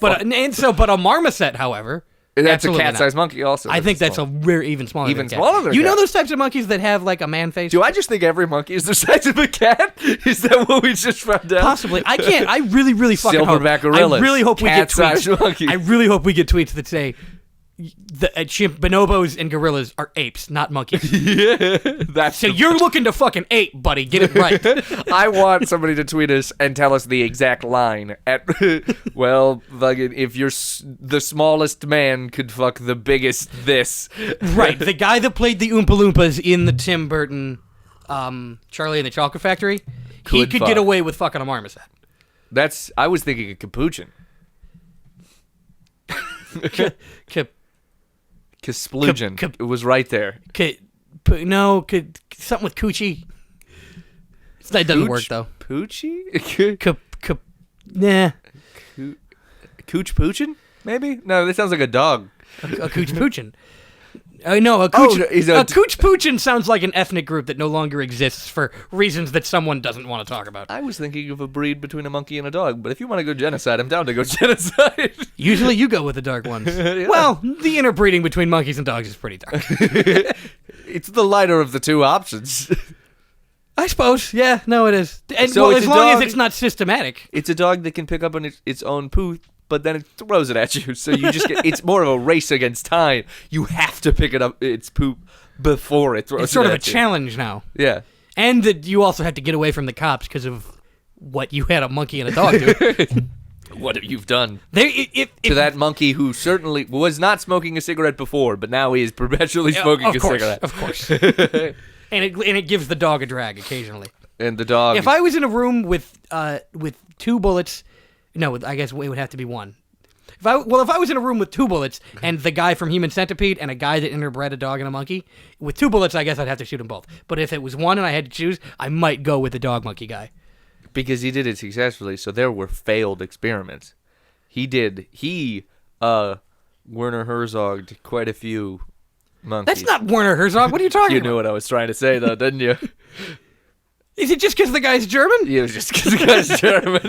B: But a marmoset, however,
A: That's a
B: absolutely
A: cat-sized monkey also.
B: I think that's a very even smaller.
A: Even
B: than a cat.
A: smaller than a
B: You know
A: cat.
B: those types of monkeys that have like a man face?
A: Do I just think every monkey is the size of a cat? Is that what we just found out?
B: Possibly. I can't. I really, really fucking hope.
A: Silverback gorillas,
B: I really hope we get
A: cat-sized
B: tweets.
A: monkeys.
B: I really hope we get tweets that say the bonobos and gorillas are apes, not monkeys.
A: Yeah, that's
B: So you're looking to fucking ape, buddy. Get it right.
A: I want somebody to tweet us and tell us the exact line. Well, fucking, if you're the smallest man could fuck the biggest this.
B: Right. The guy that played the Oompa Loompas in the Tim Burton Charlie and the Chocolate Factory, he
A: Could
B: could
A: fuck.
B: get away with fucking a marmoset.
A: I was thinking a capuchin. Casplusion.
B: Cap-
A: It was right there.
B: Something with coochie. That doesn't work though.
A: Poochie?
B: Nah.
A: Cooch Poochin? Maybe? No, that sounds like a dog.
B: A cooch poochin. No, a cooch.
A: he's
B: A
A: a-
B: cooch poochin sounds like an ethnic group that no longer exists for reasons that someone doesn't want to talk about.
A: I was thinking of a breed between a monkey and a dog, but if you want to go genocide, I'm down to go genocide.
B: Usually you go with the dark ones.
A: Yeah.
B: Well, the interbreeding between monkeys and dogs is pretty dark.
A: It's the lighter of the two options.
B: I suppose. Yeah, no, it is. And
A: So
B: well,
A: it's
B: as
A: a
B: long as
A: dog-
B: it's not systematic.
A: It's a dog that can pick up on its own poo, but then it throws it at you. So you just get, it's more of a race against time. You have to pick it up, its poop, before it throws
B: It's sort
A: it
B: of a
A: at you.
B: challenge now.
A: Yeah.
B: And that you also have to get away from the cops because of what you had a monkey and a dog do.
A: What you've done
B: To
A: to that monkey who certainly was not smoking a cigarette before, but now he is perpetually smoking a cigarette.
B: Of course. And it gives the dog a drag occasionally.
A: And the dog.
B: If I was in a room with two bullets, no, I guess it would have to be one. If I was in a room with two bullets and the guy from Human Centipede and a guy that interbred a dog and a monkey, with two bullets, I guess I'd have to shoot them both. But if it was one and I had to choose, I might go with the dog monkey guy.
A: Because he did it successfully, so there were failed experiments. Werner Herzogged quite a few monkeys.
B: That's not Werner Herzog. What are you talking
A: You
B: about?
A: knew what I was trying to say, though, didn't you?
B: Is it just because the guy's German?
A: It was just because the guy's German.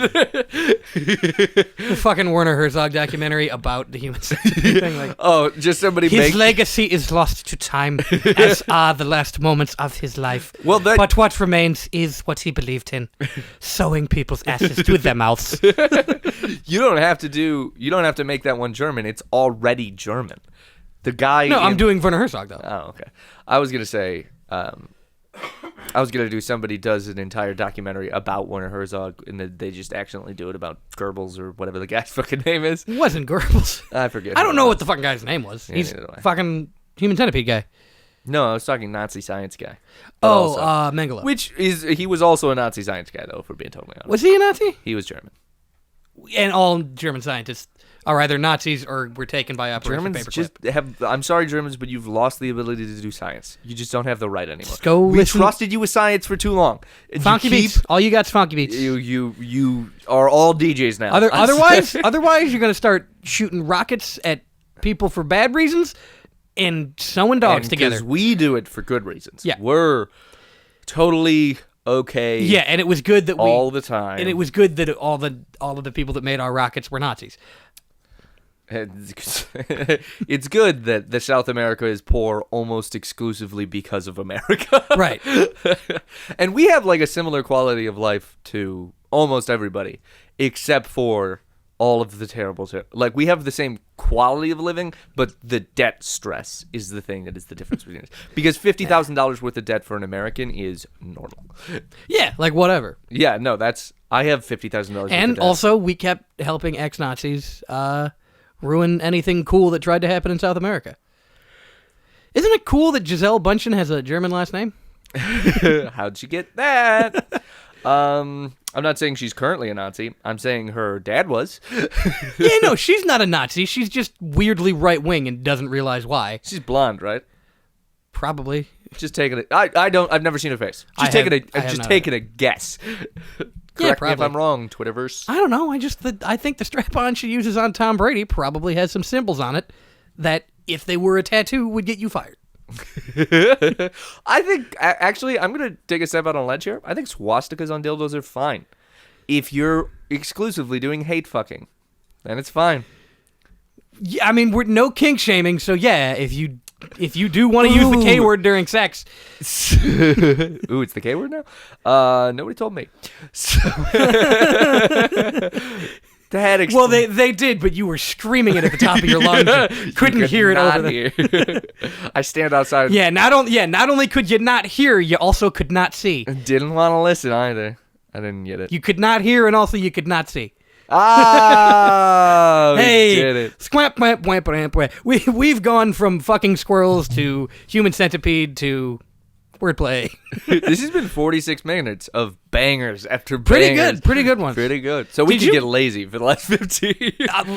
B: The fucking Werner Herzog documentary about the Human Centipede thing. Like,
A: Oh, just somebody
B: his
A: make...
B: legacy is lost to time, as are the last moments of his life.
A: Well, that-
B: But what remains is what he believed in, sewing people's asses to their mouths.
A: You don't have to make that one German. It's already German. The guy...
B: No, I'm doing Werner Herzog, though.
A: Oh, okay. I was going to say... I was gonna do somebody does an entire documentary about Werner Herzog, and then they just accidentally do it about Goebbels or whatever the guy's fucking name is.
B: It wasn't Goebbels.
A: I forget.
B: I don't know what the fucking guy's name was.
A: Yeah,
B: He's
A: neither do I.
B: fucking Human Centipede guy.
A: No, I was talking Nazi science guy. But also-
B: Mengele.
A: he was also a Nazi science guy, though, if we're being totally honest.
B: Was he a Nazi?
A: He was German.
B: And all German scientists are either Nazis or were taken by Operation
A: Germans
B: Paperclip.
A: just have. I'm sorry, Germans, but you've lost the ability to do science. You just don't have the right anymore.
B: Just go
A: we
B: listen-
A: trusted you with science for too long. And
B: Funky
A: you keep-
B: beats. All you got's funky beats.
A: You are all DJs now.
B: Otherwise, you're gonna start shooting rockets at people for bad reasons and sewing dogs together.
A: Because we do it for good reasons.
B: Yeah.
A: We're totally okay.
B: Yeah, and it was good that
A: all the time.
B: and it was good that all of the people that made our rockets were Nazis.
A: It's good that the South America is poor almost exclusively because of America.
B: Right.
A: And we have like a similar quality of life to almost everybody, except for all of the terrible like we have the same quality of living, but the debt stress is the thing that is the difference between us. Because $50,000 worth of debt for an American is normal.
B: Yeah, like whatever.
A: Yeah, no, I have $50,000 worth of
B: And
A: debt.
B: also, we kept helping ex-Nazis ruin anything cool that tried to happen in South America. Isn't it cool that Giselle Bundchen has a German last name?
A: How'd you get that? I'm not saying she's currently a Nazi. I'm saying her dad was.
B: Yeah, no, she's not a Nazi. She's just weirdly right-wing and doesn't realize why.
A: She's blonde, right?
B: Probably.
A: Just taking it. I've never seen her face. Just taking a guess. Correct me if
B: probably.
A: I'm wrong, Twitterverse.
B: I don't know. I think the strap-on she uses on Tom Brady probably has some symbols on it that, if they were a tattoo, would get you fired.
A: I think, actually, I'm going to take a step out on a ledge here. I think swastikas on dildos are fine. If you're exclusively doing hate fucking, then it's fine.
B: Yeah, I mean, we're no kink shaming, so yeah, if you do want to use the K word during sex.
A: Ooh, it's the K word now? Nobody told me. So
B: Well, they did, but you were screaming it at the top of your lungs. You couldn't hear it over
A: hear. I stand outside.
B: Yeah, not only could you not hear, you also could not see.
A: Didn't want to listen either. I didn't get it.
B: You could not hear, and also you could not see.
A: Ah,
B: hey,
A: we did it.
B: Squamp, whamp, whamp, whamp, whamp. We've gone from fucking squirrels to Human Centipede to wordplay.
A: This has been 46 minutes of bangers after bangers.
B: Pretty good ones.
A: Pretty good. So we can get lazy for the last 15.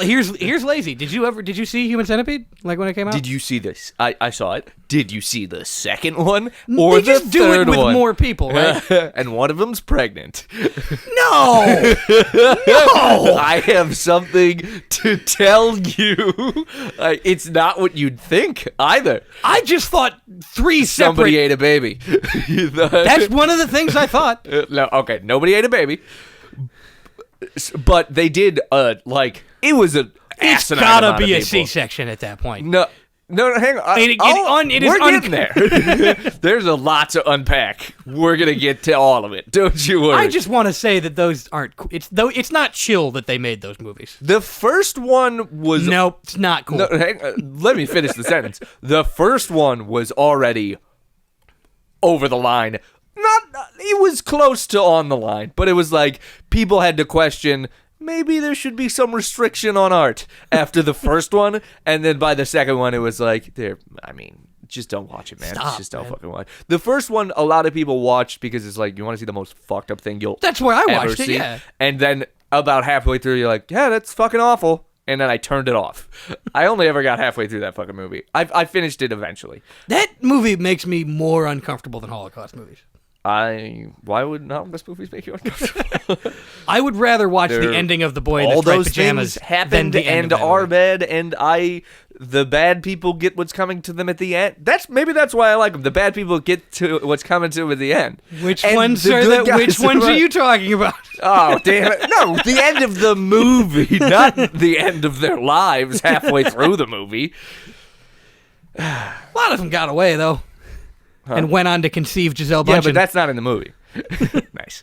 B: Here's lazy. Did you see Human Centipede like when it came out?
A: Did you see this? I saw it. Did you see the second one or
B: they
A: the
B: just do it
A: third
B: with
A: one?
B: More people, right?
A: And one of them's pregnant.
B: No.
A: I have something to tell you. It's not what you'd think either.
B: I just thought three separate.
A: Somebody ate a baby.
B: That's one of the things I thought.
A: No, okay, nobody ate a baby. But they did, it was an
B: It's
A: asinine
B: gotta
A: amount of
B: be a
A: people.
B: C-section at that point.
A: No, hang on. We're getting there. There's a lot to unpack. We're gonna get to all of it. Don't you worry.
B: I just want to say that those aren't. It's not chill that they made those movies.
A: The first one was
B: Nope, it's not cool.
A: No, let me finish the sentence. The first one was already over the line. It was close to on the line, but it was like people had to question. Maybe there should be some restriction on art after the first one, and then by the second one, it was like, just don't watch it, man.
B: Stop,
A: just don't
B: man.
A: fucking watch. The first one, a lot of people watched because it's like, you want to see the most fucked up thing you'll
B: That's where I
A: ever
B: watched it,
A: see.
B: yeah.
A: And then about halfway through, you're like, yeah, that's fucking awful. And then I turned it off. I only ever got halfway through that fucking movie. I finished it eventually.
B: That movie makes me more uncomfortable than Holocaust movies.
A: Why would Holocaust movies make you uncomfortable?
B: I would rather watch the ending of The Boy in the
A: All
B: Striped
A: those
B: Pajamas
A: things
B: than
A: happened
B: the end
A: and
B: of that
A: are
B: movie.
A: bad, and the bad people get what's coming to them at the end. That's why I like them. The bad people get to what's coming to them at the end.
B: Which
A: And
B: ones
A: the
B: are
A: good guys
B: which ones are
A: right.
B: you talking about?
A: Oh, damn it. No, the end of the movie, not the end of their lives halfway through the movie.
B: A lot of them got away though, and went on to conceive Giselle Bundchen.
A: Yeah, but that's not in the movie. Nice.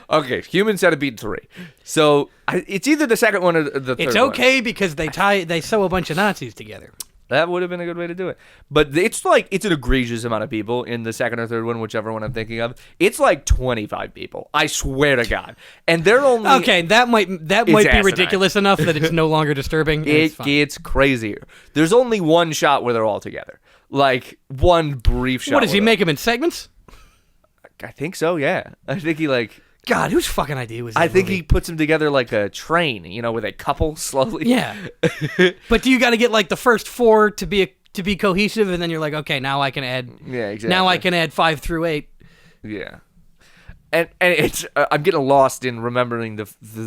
A: Okay, Human Centipede 3. So it's either the second one or the third one.
B: It's okay because they sew a bunch of Nazis together.
A: That would have been a good way to do it. But it's like, it's an egregious amount of people in the second or third one, whichever one I'm thinking of. It's like 25 people. I swear to God. And they're only...
B: Okay, that might be
A: asinine.
B: ridiculous enough that it's no longer disturbing.
A: It gets crazier. There's only one shot where they're all together. Like, one brief shot.
B: What, does he make them in segments?
A: I think so, yeah. I think he like...
B: God, whose fucking idea was that
A: I think
B: movie?
A: he puts them together like a train, you know, with a couple slowly.
B: Yeah. But do you got to get like the first 4 to be cohesive, and then you're like, okay, now I can add.
A: Yeah, exactly.
B: Now I can add 5 through 8.
A: Yeah. And it's I'm getting lost in remembering the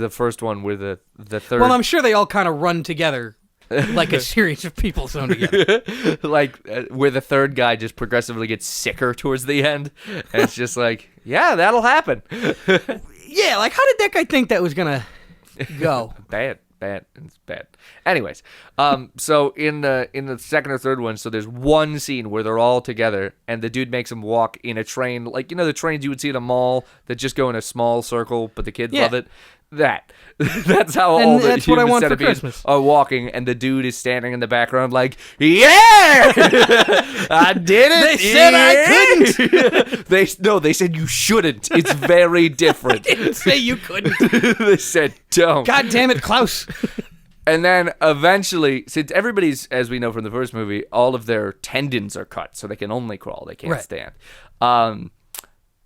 A: first one where the third.
B: Well, I'm sure they all kind of run together. Like a series of people sewn together.
A: Like where the third guy just progressively gets sicker towards the end. And it's just like, yeah, that'll happen.
B: Yeah, like how did that guy think that was going to go?
A: Bad. It's bad. Anyways, so in the second or third one, so there's one scene where they're all together and the dude makes them walk in a train, like, you know, the trains you would see at a mall that just go in a small circle, but the kids love it. That's how all the
B: that's what I
A: human
B: want for
A: centipedes
B: Christmas.
A: are walking, and the dude is standing in the background like, yeah, I did it.
B: They said I couldn't.
A: They said you shouldn't. It's very different.
B: They didn't say you couldn't.
A: They said don't.
B: God damn it, Klaus.
A: And then eventually, since everybody's, as we know from the first movie, all of their tendons are cut, so they can only crawl. They can't stand.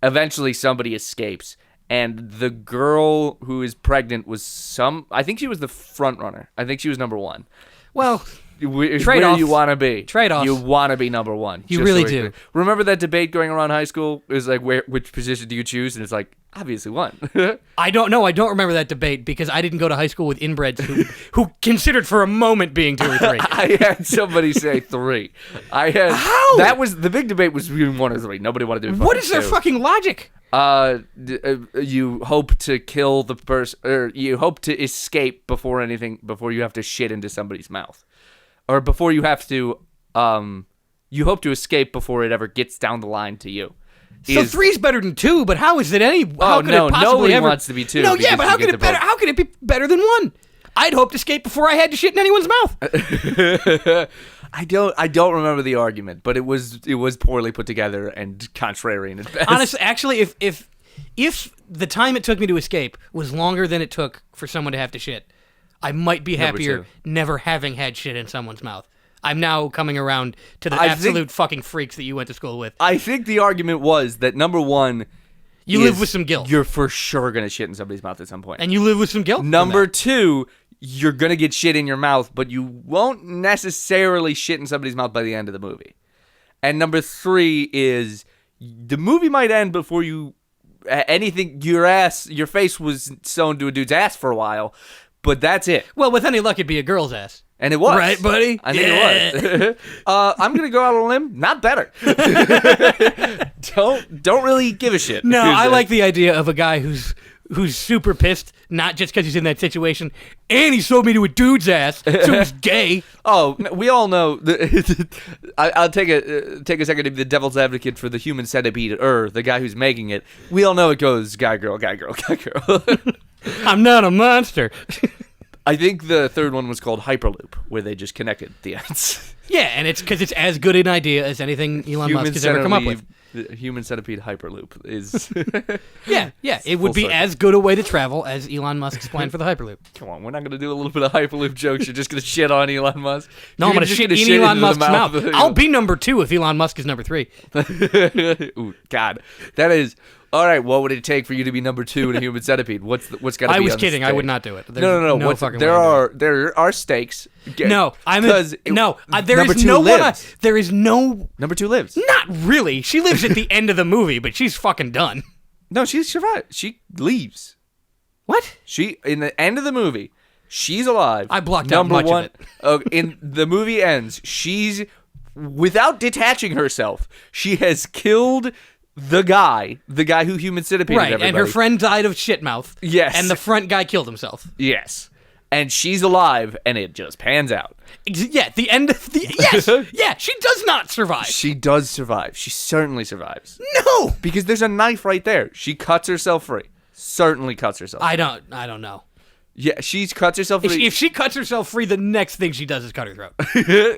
A: Eventually, somebody escapes. And the girl who is pregnant was I think she was the front runner. I think she was number 1.
B: Well,
A: Where
B: trade-off.
A: you want to be.
B: Trade-offs.
A: You want to be number 1.
B: You really do.
A: Remember that debate going around high school? It was like, which position do you choose? And it's like, obviously 1.
B: I don't know. I don't remember that debate because I didn't go to high school with inbreds who considered for a moment being 2 or 3.
A: I had somebody say 3.
B: How?
A: That was, the big debate was between 1 or 3. Nobody wanted to do
B: What is their
A: 2.
B: fucking logic?
A: You hope to kill the person, or you hope to escape before you have to shit into somebody's mouth, or before you have to, you hope to escape before it ever gets down the line to you.
B: So 3's better than 2, but how is it any? How could it possibly
A: nobody
B: ever,
A: wants to be 2.
B: No, yeah, but how could it better? How could it be better than 1? I'd hope to escape before I had to shit in anyone's mouth.
A: I don't remember the argument, but it was poorly put together and contrarian at best.
B: Honestly, actually, if the time it took me to escape was longer than it took for someone to have to shit, I might be happier never having had shit in someone's mouth. I'm now coming around to the absolute fucking freaks that you went to school with.
A: I think the argument was that number 1,
B: you live with some guilt.
A: You're for sure gonna shit in somebody's mouth at some point.
B: And you live with some guilt.
A: Number 2, you're gonna get shit in your mouth, but you won't necessarily shit in somebody's mouth by the end of the movie. And number 3 is the movie might end before you your face was sewn to a dude's ass for a while, but that's it.
B: Well, with any luck, it'd be a girl's ass.
A: And it was.
B: Right, buddy?
A: I think it was. I'm going to go out on a limb. Not better. Don't really give a shit.
B: No, I like the idea of a guy who's super pissed, not just because he's in that situation, and he sold me to a dude's ass, so he's gay.
A: Oh, we all know. I'll take a second to be the devil's advocate for the human centipede, the guy who's making it. We all know it goes guy, girl, guy, girl, guy, girl.
B: I'm not a monster.
A: I think the third one was called Hyperloop, where they just connected the ends.
B: Yeah, and it's because it's as good an idea as anything Elon Musk has ever come up with.
A: The human centipede Hyperloop is...
B: yeah, it would be as good a way to travel as Elon Musk's plan for the Hyperloop.
A: Come on, we're not going to do a little bit of Hyperloop jokes. You're just going to shit on Elon Musk?
B: No, I'm going to shit in Elon Musk's mouth. I'll be number 2 if Elon Musk is number 3.
A: Ooh, God. That is... All right, what would it take for you to be number 2 in a human centipede? What's got to be?
B: I was kidding. I would not do it. There's
A: no. There are stakes.
B: No, there is no one. There is no
A: number 2 lives.
B: Not really. She lives at the end of the movie, but she's fucking done.
A: No, she survived. She leaves.
B: What?
A: In the end of the movie, she's alive.
B: I blocked out much of it.
A: In the movie ends, she's without detaching herself. She has killed the guy who human centipede everybody.
B: And her friend died of shit mouth.
A: Yes.
B: And the front guy killed himself.
A: Yes. And she's alive, and it just pans out.
B: Yeah, the end of the... Yes! Yeah, she does not survive.
A: She does survive. She certainly survives.
B: No!
A: Because there's a knife right there. She cuts herself free. Certainly cuts herself.
B: I don't know.
A: Yeah, she cuts herself free.
B: If she cuts herself free, the next thing she does is cut her throat.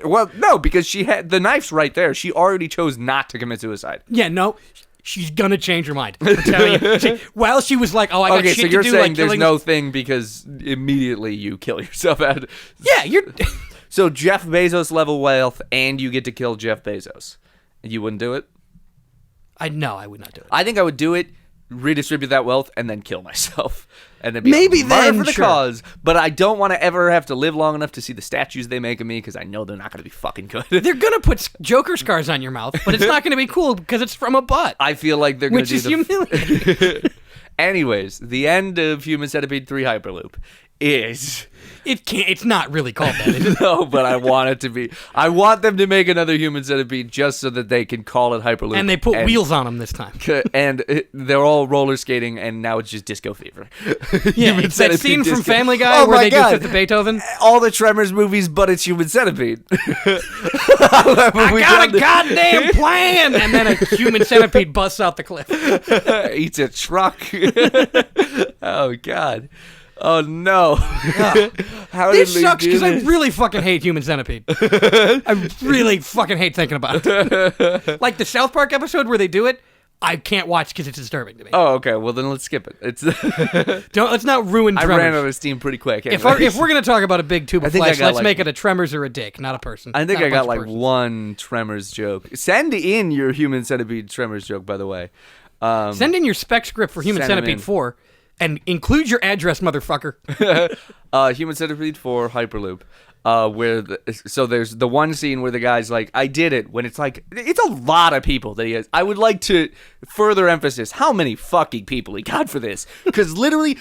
A: Well, no, because she had the knife's right there. She already chose not to commit suicide.
B: Yeah, no. She's gonna change her mind. I'm telling you. She was like, "Oh, I got
A: okay,
B: shit
A: so
B: to do."
A: you're saying
B: like
A: there's
B: killing...
A: no thing because immediately you kill yourself out.
B: Yeah, you're.
A: So Jeff Bezos level wealth, and you get to kill Jeff Bezos. You wouldn't do it?
B: I would not do it.
A: I think I would do it, redistribute that wealth, and then kill myself. And then be
B: Maybe
A: a martyr
B: then,
A: for the
B: sure.
A: cause. But I don't want to ever have to live long enough to see the statues they make of me because I know they're not going to be fucking good.
B: They're gonna put Joker scars on your mouth, but it's not gonna be cool because it's from a butt.
A: I feel like they're going to
B: Which
A: do
B: is humiliating.
A: Anyways, the end of Human Centipede 3 Hyperloop is...
B: It's not really called that, is it?
A: No, but I want it to be. I want them to make another Human Centipede just so that they can call it Hyperloop.
B: And they put wheels on them this time.
A: And they're all roller skating, and now it's just disco fever.
B: Yeah,
A: Human
B: it's that
A: Centipede
B: scene from
A: disco.
B: Family Guy
A: Oh
B: where
A: my
B: they
A: God.
B: do Fifth of Beethoven.
A: All the Tremors movies, but it's Human Centipede.
B: I got a goddamn plan! And then a human centipede busts out the cliff.
A: Eats a truck. Oh, God. Oh, no. How did
B: This
A: we
B: sucks
A: do
B: because I
A: this?
B: really fucking hate Human Centipede. I really fucking hate thinking about it. Like the South Park episode where they do it, I can't watch because it's disturbing to me.
A: Oh, okay. Well, then let's skip it.
B: Let's not ruin
A: I
B: Tremors.
A: ran out of steam pretty quick.
B: If we're going to talk about a big tube
A: I
B: of
A: think I
B: flesh,
A: got,
B: let's
A: like-
B: make it a Tremors or a dick, not a person.
A: I think
B: Not a
A: I got
B: bunch of
A: like
B: persons.
A: one Tremors joke. Send in your Human Centipede Tremors joke, by the way.
B: Send in your spec script for Human
A: Send 'em
B: Centipede
A: in.
B: 4 and include your address, motherfucker.
A: Human Centipede 4 Hyperloop. So there's the one scene where the guy's like, I did it, when it's like, it's a lot of people that he has. I would like to further emphasis how many fucking people he got for this. Because literally,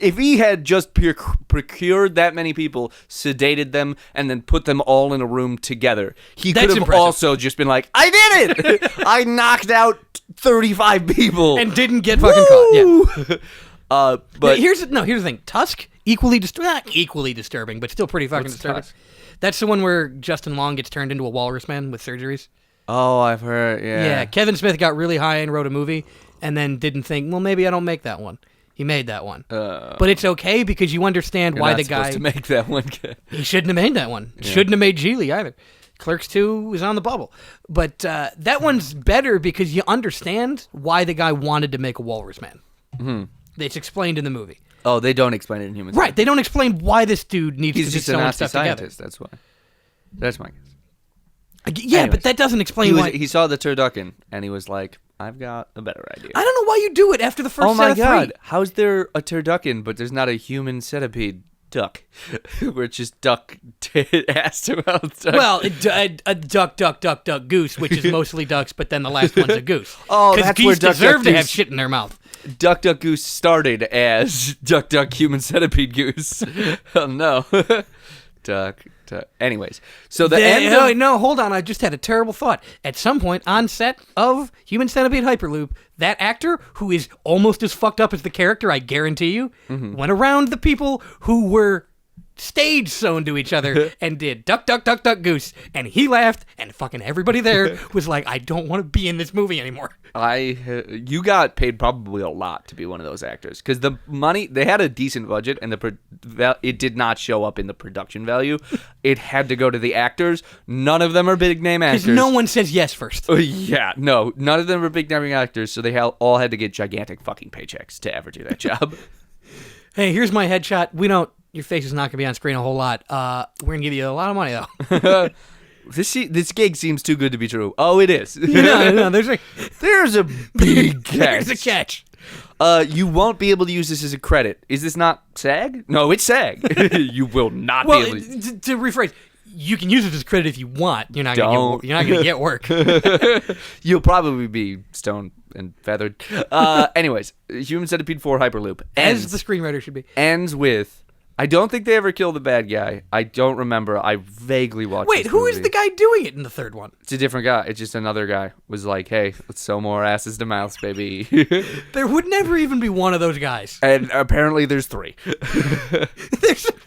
A: if he had just procured that many people, sedated them, and then put them all in a room together, he
B: That's
A: could have
B: impressive.
A: also just been like, I did it! I knocked out 35 people.
B: And didn't get fucking caught. Yeah.
A: Woo! But
B: here's the thing. Tusk, not equally disturbing, but still pretty fucking
A: What's
B: disturbing.
A: Tusk?
B: That's the one where Justin Long gets turned into a walrus man with surgeries.
A: Oh, I've heard,
B: Yeah, Kevin Smith got really high and wrote a movie, and then didn't think, well, maybe I don't make that one. He made that one, but it's okay because you understand
A: you're
B: why
A: not
B: the guy
A: supposed to make that one.
B: he shouldn't have made that one. Shouldn't have made Geely either. Clerks 2 was on the bubble, but that one's better because you understand why the guy wanted to make a walrus man. Mm-hmm. It's explained in the movie.
A: Oh, they don't explain it in Human
B: Right, they don't explain why this dude needs
A: He's
B: to be
A: just a
B: sewing
A: Nazi
B: stuff together.
A: scientist. That's why. That's my guess.
B: Yeah,
A: Anyways.
B: but that doesn't explain why.
A: He saw the turducken and he was like, "I've got a better idea."
B: I don't know why you do it after the first
A: Oh
B: set
A: my
B: of
A: god!
B: three.
A: How's there a turducken but there's not a human centipede duck? Where it's just duck ass to mouth. Duck.
B: Well, a duck, goose, which is mostly ducks, but then the last one's a goose.
A: Oh,
B: because
A: that's where
B: geese
A: Duck,
B: deserve
A: Duck,
B: to have
A: Goose-
B: shit in their mouth.
A: Duck Duck Goose started as Duck Duck Human Centipede Goose. Oh no. Duck. Anyways, so the end.
B: No, hold on. I just had a terrible thought. At some point on set of Human Centipede Hyperloop, that actor, who is almost as fucked up as the character, I guarantee you, went around the people who were stage sewn to each other and did duck, goose. And he laughed, and fucking everybody there was like, I don't want to be in this movie anymore.
A: You got paid probably a lot to be one of those actors because the money, they had a decent budget and it did not show up in the production value. It had to go to the actors. None of them are big name actors.
B: Because no one says yes first.
A: Yeah, no, none of them are big name actors, so they all had to get gigantic fucking paychecks to ever do that job.
B: Hey, here's my headshot. Your face is not going to be on screen a whole lot. We're going to give you a lot of money, though.
A: This gig seems too good to be true. Oh, it is.
B: No, there's
A: There's a big catch.
B: there's a catch.
A: You won't be able to use this as a credit. Is this not SAG? No, it's SAG. You will not
B: Well,
A: be able to.
B: to rephrase, you can use it as credit if you want. You're not
A: Don't.
B: going to get work.
A: You'll probably be stoned and feathered. Anyways, Human Centipede 4 Hyperloop
B: As the screenwriter should be.
A: ends with. I don't think they ever kill the bad guy. I don't remember. I vaguely watched.
B: Wait,
A: this
B: who is
A: movie.
B: the guy doing it in the third one?
A: It's a different guy. It's just another guy. Was like, hey, let's sew more asses to mouths, baby.
B: There would never even be one of those guys.
A: And apparently there's 3.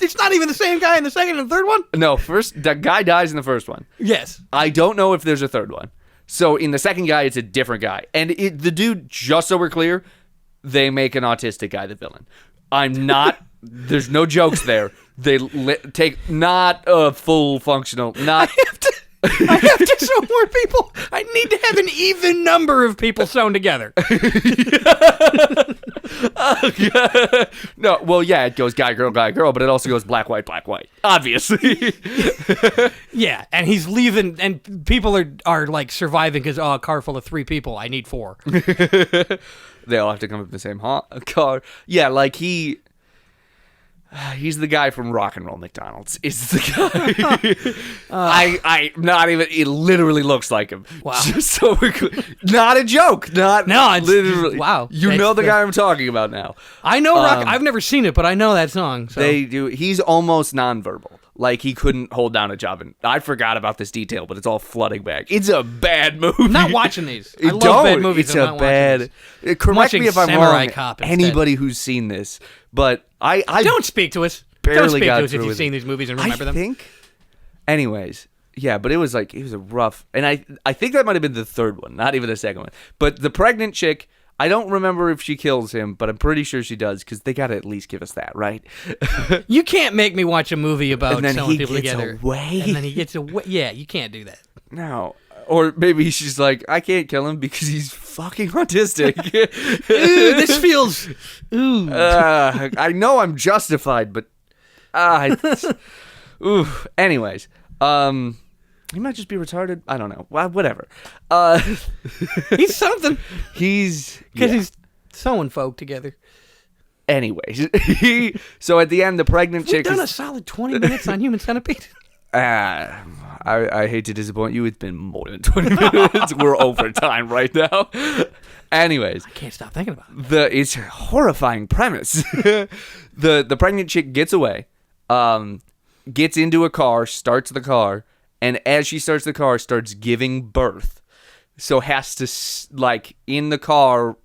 B: It's not even the same guy in the second and third one?
A: No, the guy dies in the first one.
B: Yes.
A: I don't know if there's a third one. So in the second guy, it's a different guy. And the dude, just so we're clear, they make an autistic guy the villain. I'm not There's no jokes there. They take not a full functional, not.
B: I have to sew more people. I need to have an even number of people sewn together.
A: No, well, yeah, it goes guy, girl, but it also goes black, white, obviously.
B: Yeah, and he's leaving, and people are like surviving because, a car full of 3 people. I need 4.
A: They all have to come up in the same car. Yeah, like he's the guy from Rock and Roll McDonald's. Is the guy. I not even. It literally looks like him.
B: Wow.
A: Just so not a joke. No,
B: it's
A: literally.
B: Wow.
A: You know the guy I'm talking about now.
B: I know Rock. I've never seen it, but I know that song. So.
A: They do. He's almost nonverbal. Like he couldn't hold down a job, and I forgot about this detail, but it's all flooding back. It's a bad movie.
B: I'm not watching these. I love bad movies.
A: It's a bad. Correct me if I'm wrong. Anybody who's seen this, but I
B: don't speak to us. Don't speak to us if you've seen these movies and remember them.
A: I think. Anyways, yeah, but it was a rough, and I think that might have been the third one, not even the second one. But the pregnant chick. I don't remember if she kills him, but I'm pretty sure she does because they got to at least give us that, right?
B: You can't make me watch a movie about selling people together.
A: Away.
B: And then he gets away. Yeah, you can't do that.
A: No. Or maybe she's like, I can't kill him because he's fucking autistic.
B: Ooh, this feels... Ooh.
A: I know I'm justified, but... Anyways. He might just be retarded. I don't know. Well, whatever.
B: He's something.
A: He's
B: sewing folk together.
A: Anyways, so at the end, the pregnant chick.
B: We've done a solid 20 minutes on Human Centipede.
A: I hate to disappoint you. It's been more than 20 minutes. We're over time right now. Anyways,
B: I can't stop thinking about it.
A: It's a horrifying premise. The pregnant chick gets away, gets into a car, starts the car. And as she starts the car, starts giving birth. So has to, in the car,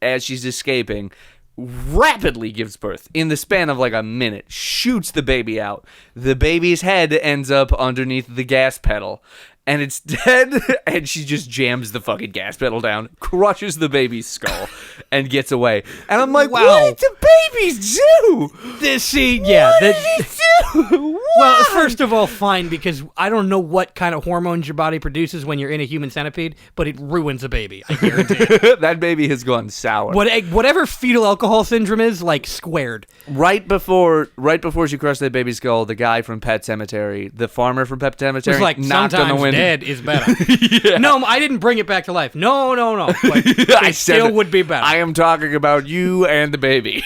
A: as she's escaping, rapidly gives birth. In the span of, a minute. Shoots the baby out. The baby's head ends up underneath the gas pedal. And it's dead, and she just jams the fucking gas pedal down, crushes the baby's skull, and gets away. And I'm like,
B: wow.
A: What did the babies do?
B: This scene, yeah.
A: What did he do?
B: Well, first of all, fine, because I don't know what kind of hormones your body produces when you're in a human centipede, but it ruins a baby, I guarantee you.
A: That baby has gone sour.
B: Whatever fetal alcohol syndrome is, squared.
A: Right before she crushed that baby's skull, the guy from Pet Cemetery, the farmer from Pet Cemetery,
B: was
A: knocked on the window.
B: Dead is better. Yeah. No, I didn't bring it back to life. No.
A: I
B: still would be better.
A: I am talking about you and the baby.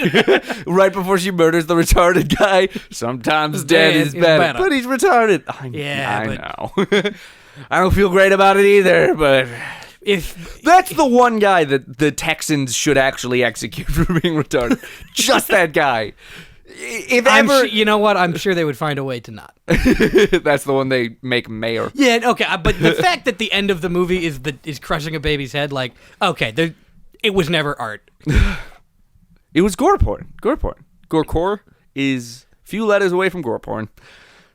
A: Right before she murders the retarded guy, sometimes dead is better. But he's retarded. I know. I don't feel great about it either, but... That's the one guy that the Texans should actually execute for being retarded. Just that guy.
B: You know what? I'm sure they would find a way to not.
A: That's the one they make mayor.
B: Yeah, okay, but the fact that the end of the movie is crushing a baby's head, it was never art.
A: It was gore porn. Gorecore is few letters away from gore porn.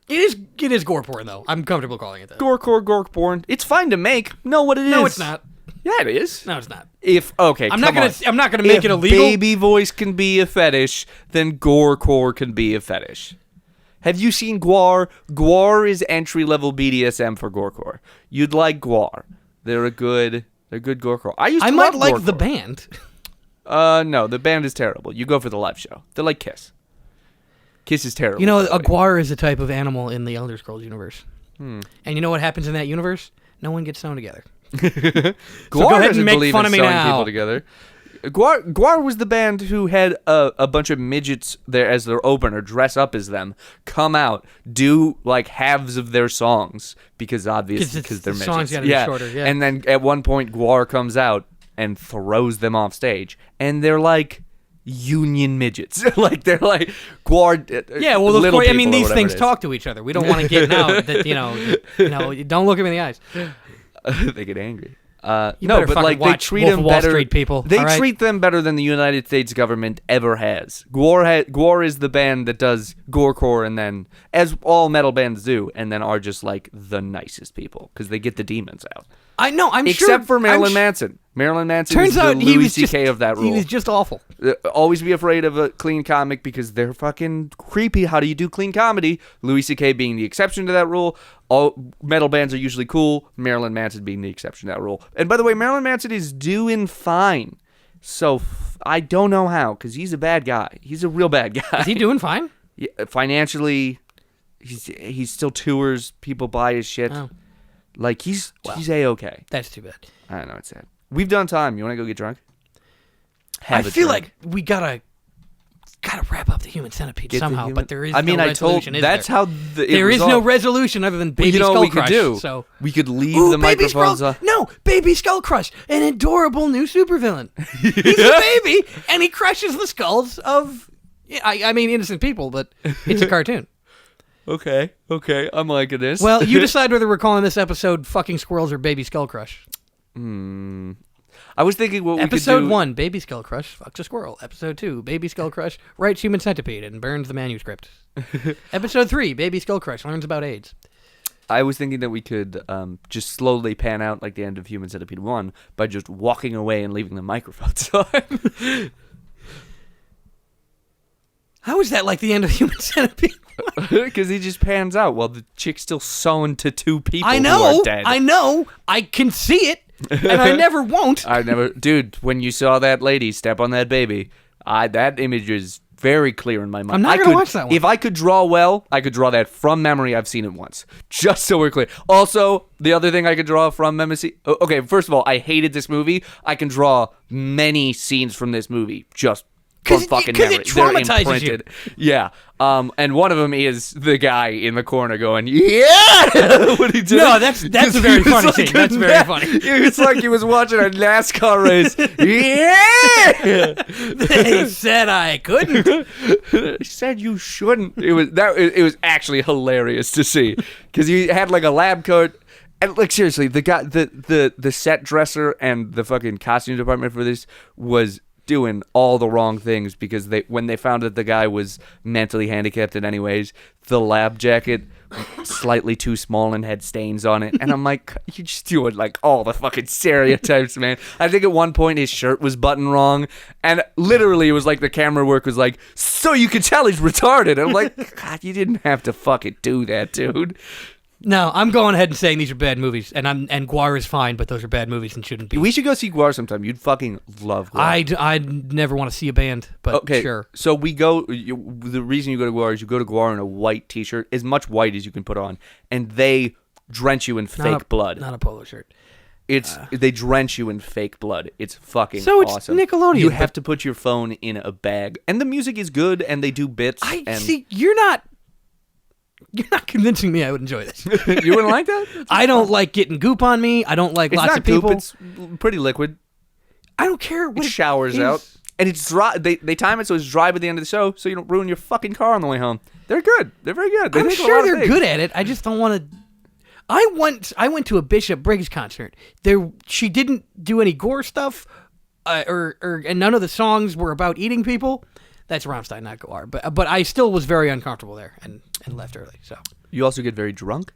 B: It is gore porn, though. I'm comfortable calling it that.
A: Gore porn. It's fine to make. Know what it is.
B: No, it's not.
A: Yeah, it is.
B: No, it's not.
A: I'm not
B: gonna make it illegal.
A: If baby voice can be a fetish, then gorecore can be a fetish. Have you seen Gwar? Gwar is entry level BDSM for gorecore. You'd like Gwar. They're good gorecore. I
B: might like
A: gorecore.
B: The band.
A: No, the band is terrible. You go for the live show. They're like Kiss. Kiss is terrible.
B: You know, a Gwar is a type of animal in the Elder Scrolls universe. And you know what happens in that universe? No one gets sewn together.
A: Gwar
B: so go ahead and make fun of me
A: sewing
B: now.
A: People together. Gwar was the band who had a bunch of midgets there as their opener, dress up as them, come out, do halves of their songs because they're midgets.
B: Songs gotta be shorter, yeah.
A: And then at one point Gwar comes out and throws them off stage, and they're union midgets. They're Gwar.
B: Yeah, well, of course. I mean, these things talk to each other. We don't want to get now that don't look them in the eyes.
A: They get angry.
B: No, but
A: they treat them better.
B: Street people.
A: They treat them better than the United States government ever has. Gwar is the band that does gorecore, and then, as all metal bands do, and then are just the nicest people because they get the demons out.
B: I know.
A: Except for Marilyn Manson. Marilyn Manson
B: Turns
A: is the
B: out he
A: Louis
B: was just
A: C.K. of that rule.
B: He was just awful.
A: Always be afraid of a clean comic because they're fucking creepy. How do you do clean comedy? Louis C.K. being the exception to that rule. All metal bands are usually cool. Marilyn Manson being the exception to that rule. And by the way, Marilyn Manson is doing fine. So I don't know how, because he's a bad guy. He's a real bad guy.
B: Is he doing fine?
A: Yeah, financially, he still tours. People buy his shit.
B: Oh.
A: Like, he's A-okay.
B: That's too bad.
A: I don't know, it's sad. We've done time. You want to go get drunk?
B: I feel like we gotta wrap up the Human Centipede somehow, but there is no resolution.
A: That's how
B: there is no resolution other than Baby Skull Crush.
A: We could do?
B: So
A: we could leave the microphones on.
B: No, Baby Skull Crush, an adorable new supervillain. He's a baby, and he crushes the skulls of, I mean, innocent people, but it's a cartoon.
A: Okay, I'm liking this.
B: Well, you decide whether we're calling this episode "Fucking Squirrels" or "Baby Skull Crush."
A: I was thinking what we could do.
B: Episode 1, Baby Skull Crush fucks a squirrel. Episode 2, Baby Skull Crush writes Human Centipede and burns the manuscript. Episode 3, Baby Skull Crush learns about AIDS.
A: I was thinking that we could just slowly pan out like the end of Human Centipede 1 by just walking away and leaving the microphones on.
B: How is that like the end of Human Centipede?
A: Because he just pans out while the chick's still sewing to 2 people who are dead.
B: I know. I can see it, and I never won't.
A: Dude, when you saw that lady step on that baby, that image is very clear in my mind.
B: I'm not going to watch that one.
A: If I could draw well, I could draw that from memory. I've seen it once. Just so we're clear. Also, the other thing I could draw from memory... Okay, first of all, I hated this movie. I can draw many scenes from this movie just from fucking memory.
B: Because it traumatizes you.
A: Yeah. And one of them is the guy in the corner going, yeah! What he did.
B: No, that's a very funny scene. That's very funny.
A: It's like he was watching a NASCAR race. Yeah!
B: They said I couldn't.
A: He said you shouldn't. It was actually hilarious to see. Because he had like a lab coat. And like seriously, the guy, the set dresser and the fucking costume department for this was doing all the wrong things, because when they found that the guy was mentally handicapped in any ways, the lab jacket slightly too small and had stains on it, and I'm like, you're just doing like all the fucking stereotypes, man. I think at one point his shirt was buttoned wrong, and literally it was like the camera work was like, so you can tell he's retarded. And I'm like, God, you didn't have to fucking do that, dude.
B: No, I'm going ahead and saying these are bad movies, and Guar is fine, but those are bad movies and shouldn't be.
A: We should go see Guar sometime. You'd fucking love Guar.
B: I'd never want to see a band, but
A: okay,
B: sure.
A: So we go. The reason you go to Guar is you go to Guar in a white T-shirt, as much white as you can put on, and they drench you in fake blood.
B: Not a polo shirt.
A: They drench you in fake blood. It's fucking
B: so it's
A: awesome.
B: Nickelodeon.
A: You have to put your phone in a bag, and the music is good, and they do bits.
B: See. You're not convincing me I would enjoy this.
A: You wouldn't like that?
B: I don't like getting goop on me. I don't like lots of people.
A: It's pretty liquid.
B: I don't care what
A: it showers out. And it's dry. They time it so it's dry by the end of the show, so you don't ruin your fucking car on the way home. They're good. They're very good.
B: I'm sure they're good at it. I just don't want to. I went to a Bishop Briggs concert. She didn't do any gore stuff, and none of the songs were about eating people. That's Rammstein, not Guar. But I still was very uncomfortable there and left early. So
A: you also get very drunk?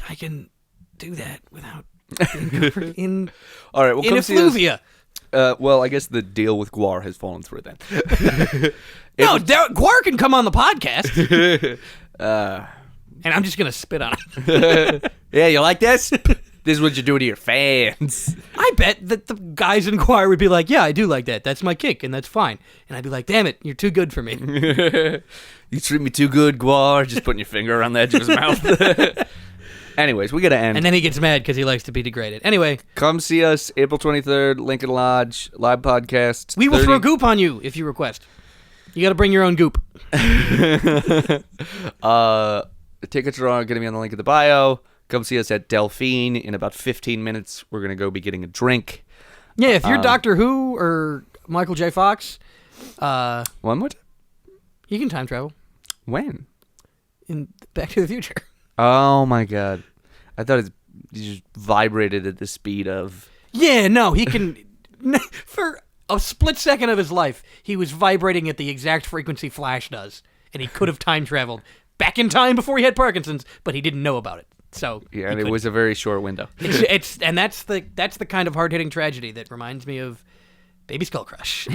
B: I can do that without being covered in
A: all right, well, come
B: effluvia.
A: See us. Well, I guess the deal with Guar has fallen through then.
B: Guar can come on the podcast. And I'm just going to spit on it.
A: Yeah, you like this? This is what you do to your fans.
B: I bet that the guys in Guar would be like, yeah, I do like that. That's my kick, and that's fine. And I'd be like, damn it, you're too good for me.
A: You treat me too good, Guar. Just putting your finger on the edge of his mouth. Anyways, we got to end.
B: And then he gets mad because he likes to be degraded. Anyway.
A: Come see us April 23rd, Lincoln Lodge, live podcast.
B: We will throw goop on you if you request. You got to bring your own goop.
A: The tickets are going to be on the link in the bio. Come see us at Delphine in about 15 minutes. We're going to go be getting a drink.
B: Yeah, if you're Doctor Who or Michael J. Fox.
A: One more time?
B: You can time travel.
A: When?
B: In Back to the Future.
A: Oh, my God. I thought it just vibrated at the speed of...
B: Yeah, no, he can... For a split second of his life, he was vibrating at the exact frequency Flash does. And he could have time traveled back in time before he had Parkinson's, but he didn't know about it. So
A: Yeah, and it was a very short window.
B: And that's the kind of hard hitting tragedy that reminds me of Baby Skull Crush.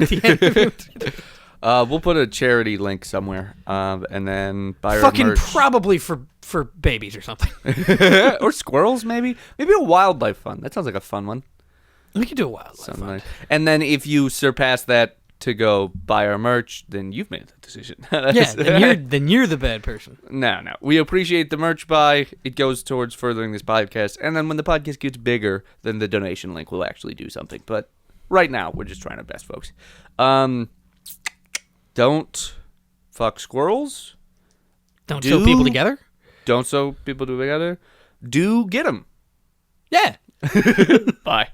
A: We'll put a charity link somewhere, and then buy our
B: Fucking
A: merch.
B: probably for babies or something.
A: Or squirrels, maybe a wildlife fund. That sounds like a fun one.
B: We could do a wildlife
A: Something
B: fund.
A: like. And then if you surpass that to go buy our merch, then you've made that decision.
B: Yeah, then you're the bad person.
A: No. We appreciate the merch buy. It goes towards furthering this podcast. And then when the podcast gets bigger, then the donation link will actually do something. But right now, we're just trying our best, folks. Don't fuck squirrels.
B: Don't sew people together.
A: Don't sew people together. Do get them.
B: Yeah.
A: Bye.